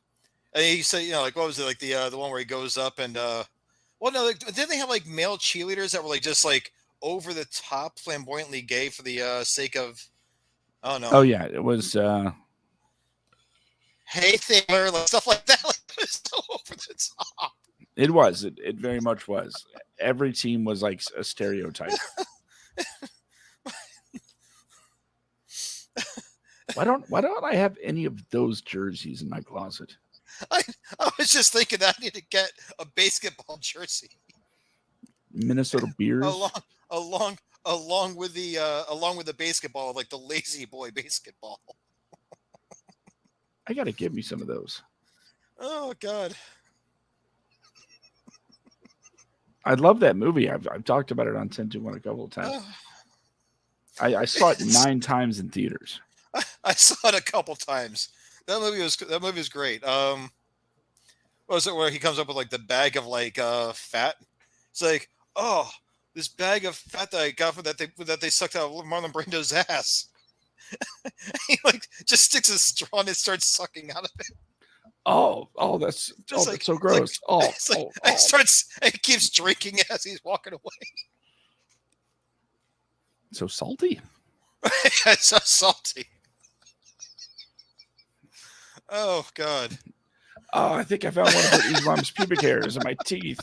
Speaker 2: and he said, like what was it, like the one where he goes up and well, no, like, didn't they have like male cheerleaders that were like just like over the top, flamboyantly gay for the sake of, oh no,
Speaker 1: Oh yeah, it was.
Speaker 2: hey Taylor, like stuff like that, like it was so over the top.
Speaker 1: It was. It very much was. Every team was like a stereotype. Why don't I have any of those jerseys in my closet?
Speaker 2: I was just thinking that I need to get a basketball jersey
Speaker 1: Minnesota Beers.
Speaker 2: along with the basketball, like the Lazy Boy basketball.
Speaker 1: I gotta give me some of those.
Speaker 2: Oh God.
Speaker 1: I love that movie. I've talked about it on 10-1 a couple of times. I saw it 9 times in theaters.
Speaker 2: I saw it a couple times. That movie was great. What was it where he comes up with like the bag of like fat? It's like, oh, this bag of fat that I got that they sucked out of Marlon Brando's ass. He like just sticks a straw and it starts sucking out of it.
Speaker 1: Oh, that's so gross.
Speaker 2: He keeps drinking as he's walking away.
Speaker 1: So salty.
Speaker 2: It's so salty. Oh God.
Speaker 1: Oh, I think I found one of Islam's pubic hairs in my teeth.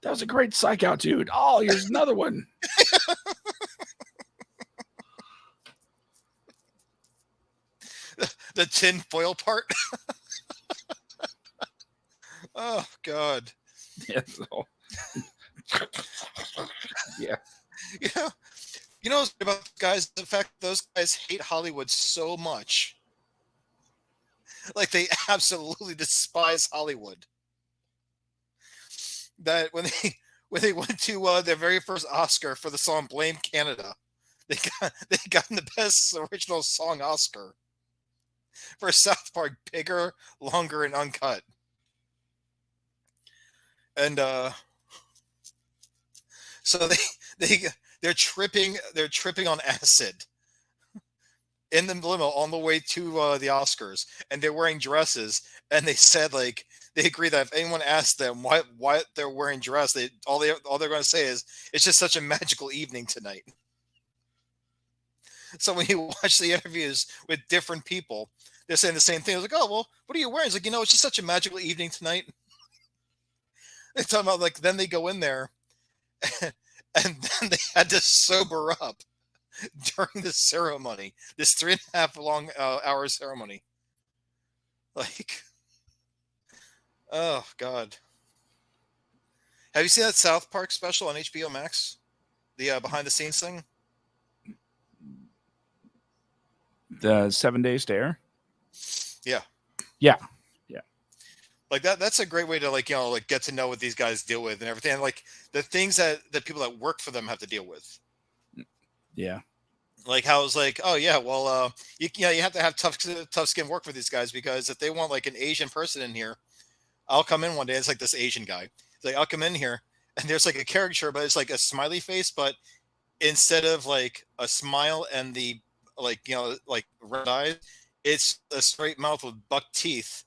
Speaker 1: That was a great psych out, dude. Oh, here's another one.
Speaker 2: The tin foil part. Oh God.
Speaker 1: Yeah. So. Yeah.
Speaker 2: You know what's about guys? The fact that those guys hate Hollywood so much. Like they absolutely despise Hollywood. That when they went to their very first Oscar for the song "Blame Canada," they got the best original song Oscar for South Park, Bigger, Longer, and Uncut. And so they're tripping on acid in the limo on the way to the Oscars, and they're wearing dresses. And they said like they agree that if anyone asks them why they're wearing dress, all they're going to say is it's just such a magical evening tonight. So when you watch the interviews with different people, they're saying the same thing. I was like, oh well, what are you wearing? It's like, it's just such a magical evening tonight. They're talking about like then they go in there, and then they had to sober up during the ceremony, this 3.5 long hour ceremony. Like, oh God. Have you seen that South Park special on HBO Max? The behind the scenes thing?
Speaker 1: The 7 Days to Air?
Speaker 2: Yeah.
Speaker 1: Yeah.
Speaker 2: Like that's a great way to like get to know what these guys deal with and everything. And like the things that the people that work for them have to deal with.
Speaker 1: Yeah.
Speaker 2: Like how it's like, oh yeah, well, you have to have tough skin work for these guys, because if they want like an Asian person in here, I'll come in one day. It's like this Asian guy. It's like I'll come in here and there's like a caricature, but it's like a smiley face, but instead of like a smile and the like like red eyes, it's a straight mouth with buck teeth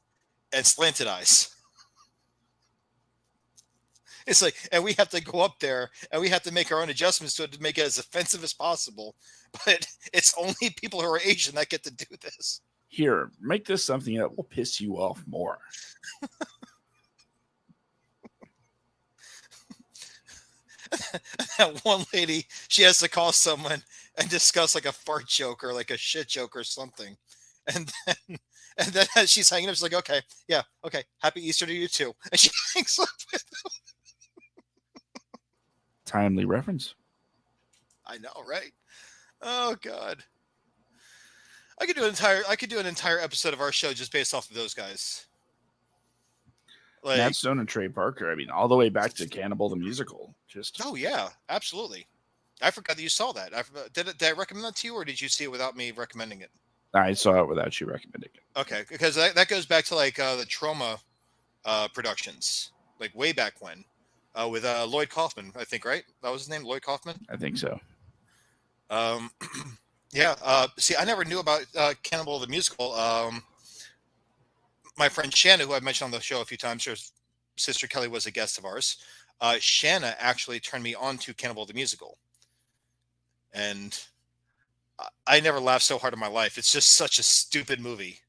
Speaker 2: and slanted eyes. It's like, and we have to go up there and we have to make our own adjustments to it to make it as offensive as possible. But it's only people who are Asian that get to do this.
Speaker 1: Here, make this something that will piss you off more.
Speaker 2: That one lady, she has to call someone and discuss like a fart joke or like a shit joke or something. And then as she's hanging up, she's like, okay, yeah, okay, happy Easter to you too. And she hangs up with them.
Speaker 1: Timely reference.
Speaker 2: I know, right? Oh God. I could do an entire episode of our show just based off of those guys. Like,
Speaker 1: Matt Stone and Trey Parker. I mean, all the way back to Cannibal the Musical.
Speaker 2: Oh yeah, absolutely. I forgot that you saw that. Did I recommend that to you, or did you see it without me recommending it?
Speaker 1: I saw it without you recommending it.
Speaker 2: Okay, because that goes back to like the Trauma productions, like way back when, with Lloyd Kaufman, I think, right? That was his name, Lloyd Kaufman.
Speaker 1: I think so.
Speaker 2: Yeah. See, I never knew about Cannibal the Musical. My friend Shanna, who I've mentioned on the show a few times, her sister Kelly was a guest of ours. Shanna actually turned me on to Cannibal the Musical, and I never laughed so hard in my life. It's just such a stupid movie.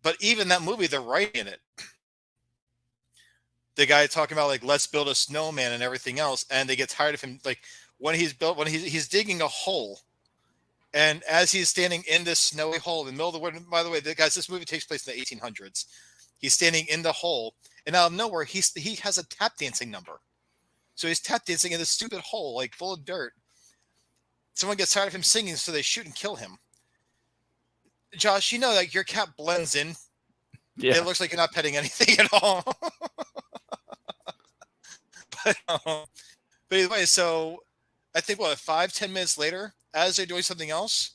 Speaker 2: But even that movie, they're writing in it. The guy talking about like let's build a snowman and everything else, and they get tired of him. Like when he's he's digging a hole, and as he's standing in this snowy hole in the middle of the woods. By the way, guys, this movie takes place in the 1800s. He's standing in the hole, and out of nowhere, he has a tap dancing number. So he's tap dancing in this stupid hole, like full of dirt. Someone gets tired of him singing, so they shoot and kill him. Josh, you know, like your cat blends in.
Speaker 1: Yeah.
Speaker 2: It looks like you're not petting anything at all. But anyway, so I think 5-10 minutes later, as they're doing something else,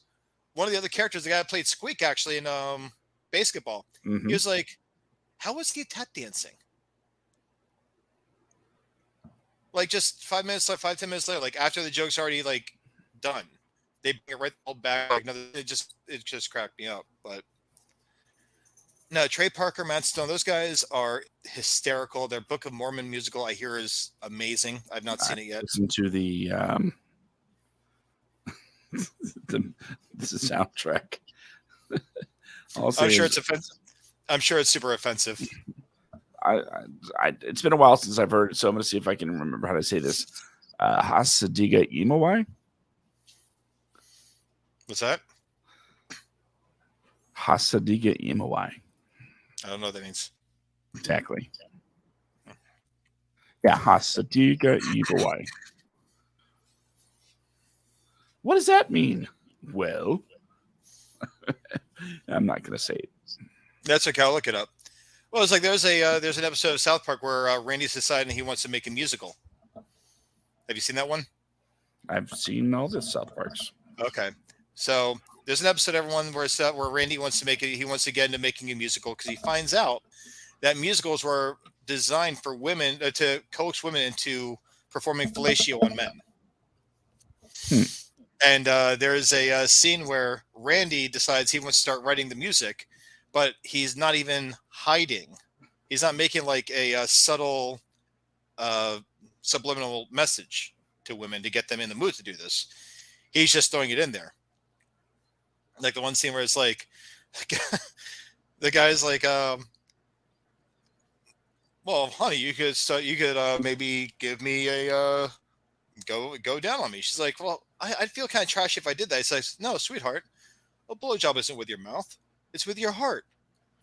Speaker 2: one of the other characters, the guy that played Squeak actually in basketball, he was like, "How was he tap dancing?" Like just 5 minutes, like 5-10 minutes later, like after the joke's already like done, they bring it right all back. Like it just cracked me up. But no, Trey Parker, Matt Stone, those guys are hysterical. Their Book of Mormon musical, I hear, is amazing. I've not seen it yet.
Speaker 1: Listen to the this is soundtrack.
Speaker 2: I'm sure it's offensive. I'm sure it's super offensive.
Speaker 1: It's been a while since I've heard it, so I'm going to see if I can remember how to say this. Hasadiga Imawai?
Speaker 2: What's that?
Speaker 1: Hasadiga Imawai.
Speaker 2: I don't know what that means.
Speaker 1: Exactly. Yeah, Hasadiga Imawai. What does that mean? Well, I'm not going to say it.
Speaker 2: That's okay. I'll look it up. Well, it's like there's an episode of South Park where Randy's deciding he wants to make a musical. Have you seen that one?
Speaker 1: I've seen all the South Parks.
Speaker 2: Okay, so there's an episode, everyone, where Randy wants to make it. He wants to get into making a musical because he finds out that musicals were designed for women to coax women into performing fellatio on men. And there's a scene where Randy decides he wants to start writing the music, but he's not even hiding. He's not making like a subtle subliminal message to women to get them in the mood to do this. He's just throwing it in there. Like the one scene where it's like, the guy's like, well, honey, you could maybe give me a go down on me. She's like, well, I'd feel kind of trashy if I did that. It's like, no, sweetheart, a blowjob isn't with your mouth. It's with your heart.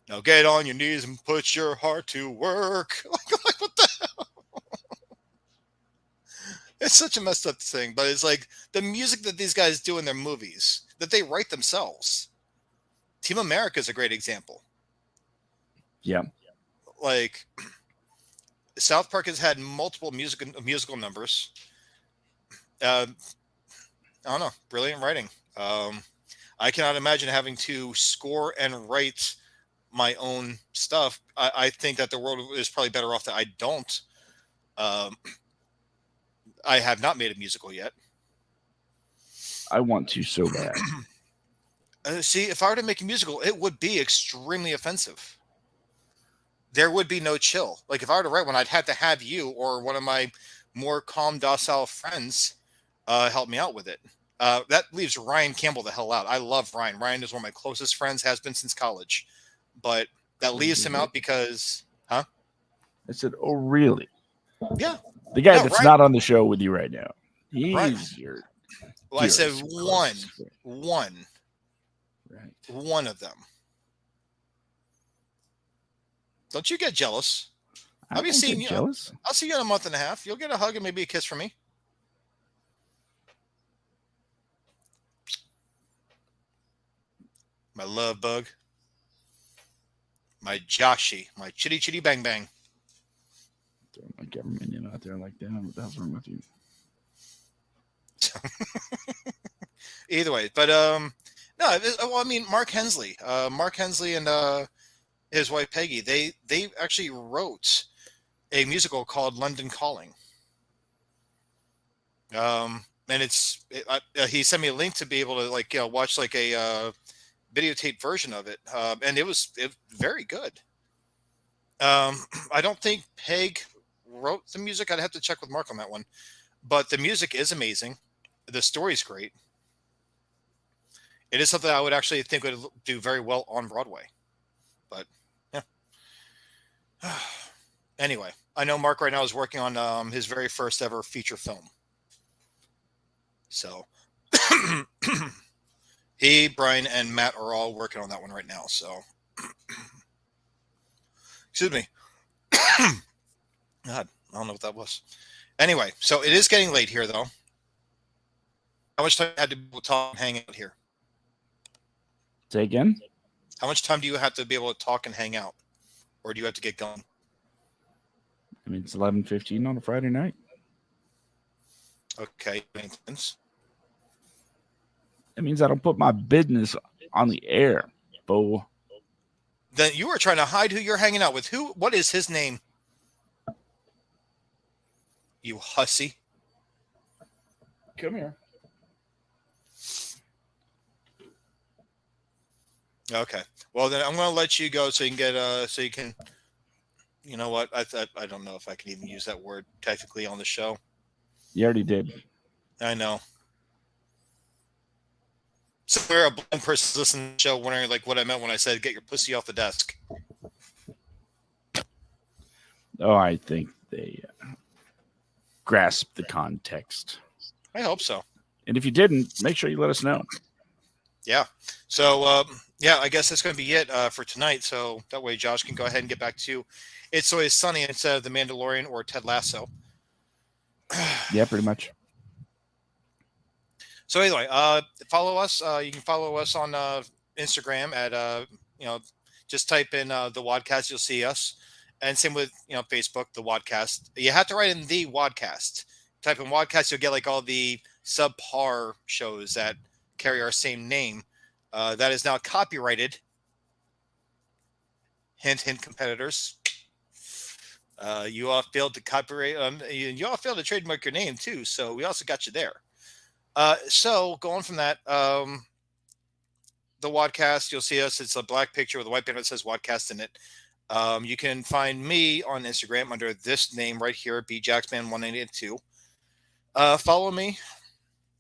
Speaker 2: Now get on your knees and put your heart to work. Like what the hell? It's such a messed up thing, but it's like the music that these guys do in their movies that they write themselves. Team America is a great example.
Speaker 1: Yeah.
Speaker 2: Like South Park has had multiple musical numbers. I don't know, brilliant writing. I cannot imagine having to score and write my own stuff. I think that the world is probably better off that I don't. I have not made a musical yet.
Speaker 1: I want to so bad.
Speaker 2: See, if I were to make a musical, it would be extremely offensive. There would be no chill. Like if I were to write one, I'd have to have you or one of my more calm, docile friends help me out with it. That leaves Ryan Campbell the hell out. I love Ryan. Ryan is one of my closest friends, has been since college. But that leaves him out because,
Speaker 1: I said, oh, really?
Speaker 2: Yeah.
Speaker 1: The guy
Speaker 2: Yeah,
Speaker 1: that's
Speaker 2: Ryan.
Speaker 1: not on the show with you right now. He's your...
Speaker 2: Well, I said
Speaker 1: dearest
Speaker 2: one.
Speaker 1: closest friend.
Speaker 2: One.
Speaker 1: Right.
Speaker 2: One of them. Don't you get jealous?
Speaker 1: I
Speaker 2: I'll be
Speaker 1: don't
Speaker 2: seeing
Speaker 1: get
Speaker 2: you.
Speaker 1: jealous.
Speaker 2: I'll see you in a month and a half. You'll get a hug and maybe a kiss from me. My love bug. My Joshy. My chitty chitty bang bang.
Speaker 1: Throwing my government out there like that. What the hell's wrong with you?
Speaker 2: Either way, but No, well, I mean, Mark Hensley and his wife Peggy, they actually wrote a musical called London Calling. And he sent me a link to be able to watch like a videotape version of it, and it was very good. I don't think Peg wrote the music. I'd have to check with Mark on that one, but the music is amazing. The story's great. It is something I would actually think would do very well on Broadway. But yeah. Anyway, I know Mark right now is working on his very first ever feature film. So he, Brian, and Matt are all working on that one right now. So excuse me. God, I don't know what that was. Anyway, so it is getting late here, though. How much time had to be able to talk and hang out here?
Speaker 1: Say again?
Speaker 2: How much time do you have to be able to talk and hang out? Or do you have to get going?
Speaker 1: I mean, it's 11:15 on a Friday night.
Speaker 2: Okay, makes sense.
Speaker 1: That means I don't put my business on the air, Bo.
Speaker 2: Then you were trying to hide who you're hanging out with. Who? What is his name? You hussy.
Speaker 1: Come here.
Speaker 2: Okay. Well, then I'm going to let you go so you can get so you can. You know what? I don't know if I can even use that word technically on the show.
Speaker 1: You already did.
Speaker 2: I know. So we're a blind person listening to the show wondering like what I meant when I said get your pussy off the desk.
Speaker 1: Oh, I think they grasp the context.
Speaker 2: I hope so.
Speaker 1: And if you didn't, make sure you let us know.
Speaker 2: Yeah. So yeah, I guess that's going to be it for tonight. So that way Josh can go ahead and get back to It's Always Sunny instead of The Mandalorian or Ted Lasso.
Speaker 1: Yeah, pretty much.
Speaker 2: So anyway, follow us. You can follow us on Instagram at just type in the WADcast, you'll see us. And same with Facebook, the WADcast. You have to write in the WADcast. Type in WADcast, you'll get like all the subpar shows that carry our same name. That is now copyrighted. Hint, hint, competitors. You all failed to copyright. You all failed to trademark your name too. So we also got you there. So going from that, the WADcast, you'll see us. It's a black picture with a white banner that says WADcast in it. You can find me on Instagram under this name right here, bjacksman182. Follow me.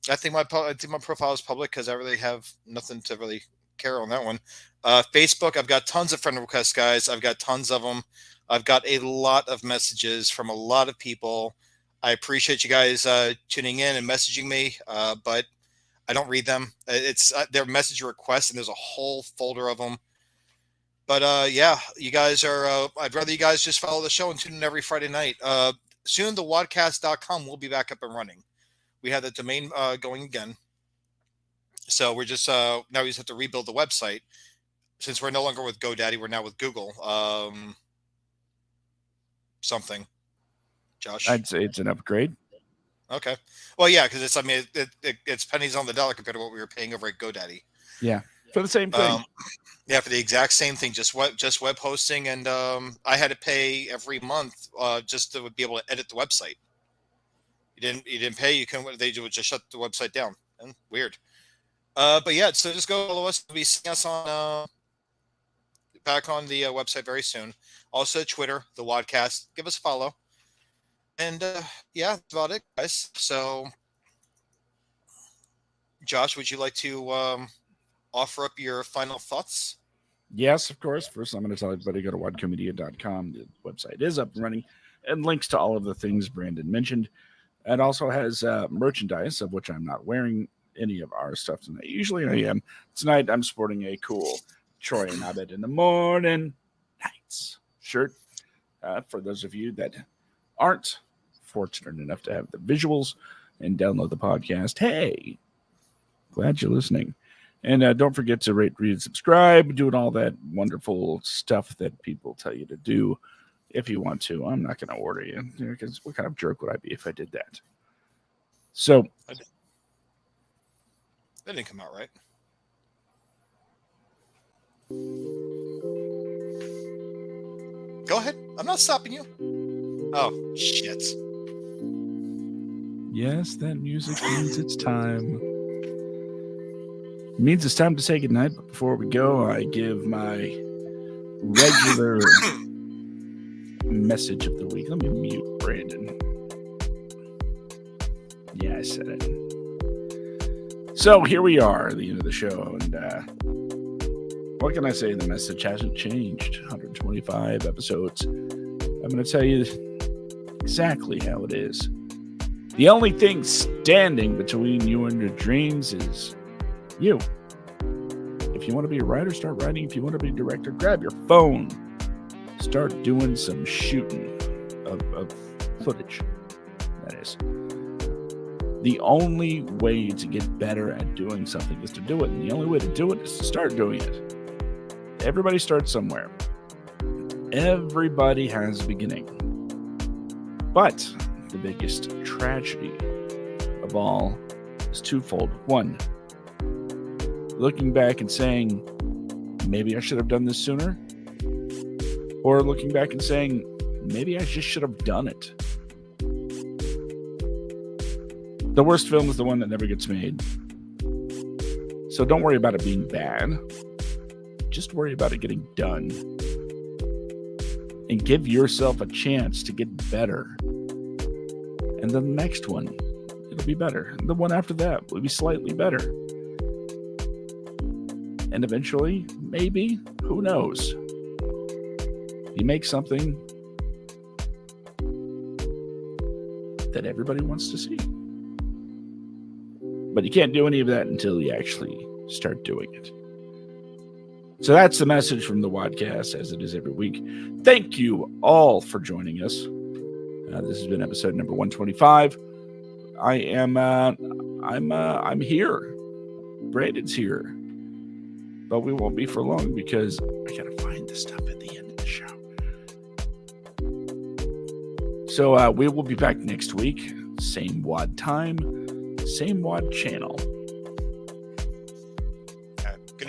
Speaker 2: I think my profile is public because I really have nothing to really care on that one. Facebook, I've got tons of friend requests, guys. I've got tons of them. I've got a lot of messages from a lot of people. I appreciate you guys tuning in and messaging me, but I don't read them. It's their message requests, and there's a whole folder of them. But yeah, you guys are. I'd rather you guys just follow the show and tune in every Friday night. Soon, the WADcast.com will be back up and running. We have the domain going again. So we're just now we just have to rebuild the website. Since we're no longer with GoDaddy, we're now with Google. Something. Josh,
Speaker 1: I'd say it's an upgrade.
Speaker 2: Okay. Well, yeah, because it's pennies on the dollar compared to what we were paying over at GoDaddy.
Speaker 1: Yeah, for the same thing.
Speaker 2: Yeah, for the exact same thing, just web hosting, and I had to pay every month just to be able to edit the website. You didn't pay, you couldn't. They would just shut the website down. And weird. But yeah, so just go follow us. We'll be seeing us on back on the website very soon. Also, Twitter, the WADcast. Give us a follow. And yeah, that's about it, guys. So, Josh, would you like to offer up your final thoughts?
Speaker 1: Yes, of course. First, I'm going to tell everybody go to wadcomedia.com. The website is up and running, and links to all of the things Brandon mentioned. It also has merchandise, of which I'm not wearing any of our stuff tonight. Usually I am. Tonight, I'm sporting a cool Troy and Abed in the Morning Nights shirt. For those of you that aren't fortunate enough to have the visuals and download the podcast, hey, glad you're listening. And don't forget to rate, read, subscribe, doing all that wonderful stuff that people tell you to do if you want to. I'm not going to order you, because what kind of jerk would I be if I did that? So
Speaker 2: that didn't come out right. Go ahead. I'm not stopping you. Oh, shit.
Speaker 1: Yes, that music means it's time. It means it's time to say goodnight, but before we go, I give my regular message of the week. Let me mute Brandon. Yeah, I said it. So here we are at the end of the show, and what can I say? The message hasn't changed. 125 episodes. I'm going to tell you exactly how it is. The only thing standing between you and your dreams is you. If you want to be a writer, start writing. If you want to be a director, grab your phone. Start doing some shooting of footage. That is. The only way to get better at doing something is to do it. And the only way to do it is to start doing it. Everybody starts somewhere. Everybody has a beginning. But the biggest tragedy of all is twofold. One, looking back and saying, maybe I should have done this sooner. Or looking back and saying, maybe I just should have done it. The worst film is the one that never gets made. So don't worry about it being bad. Just worry about it getting done. And give yourself a chance to get better. And then the next one, it'll be better. And the one after that will be slightly better. And eventually, maybe, who knows? You make something that everybody wants to see. But you can't do any of that until you actually start doing it. So that's the message from the WADcast, as it is every week. Thank you all for joining us. This has been episode number 125. I'm here. Brandon's here. But we won't be for long because I gotta find this stuff at the end of the show. So we will be back next week. Same WAD time, same WAD channel.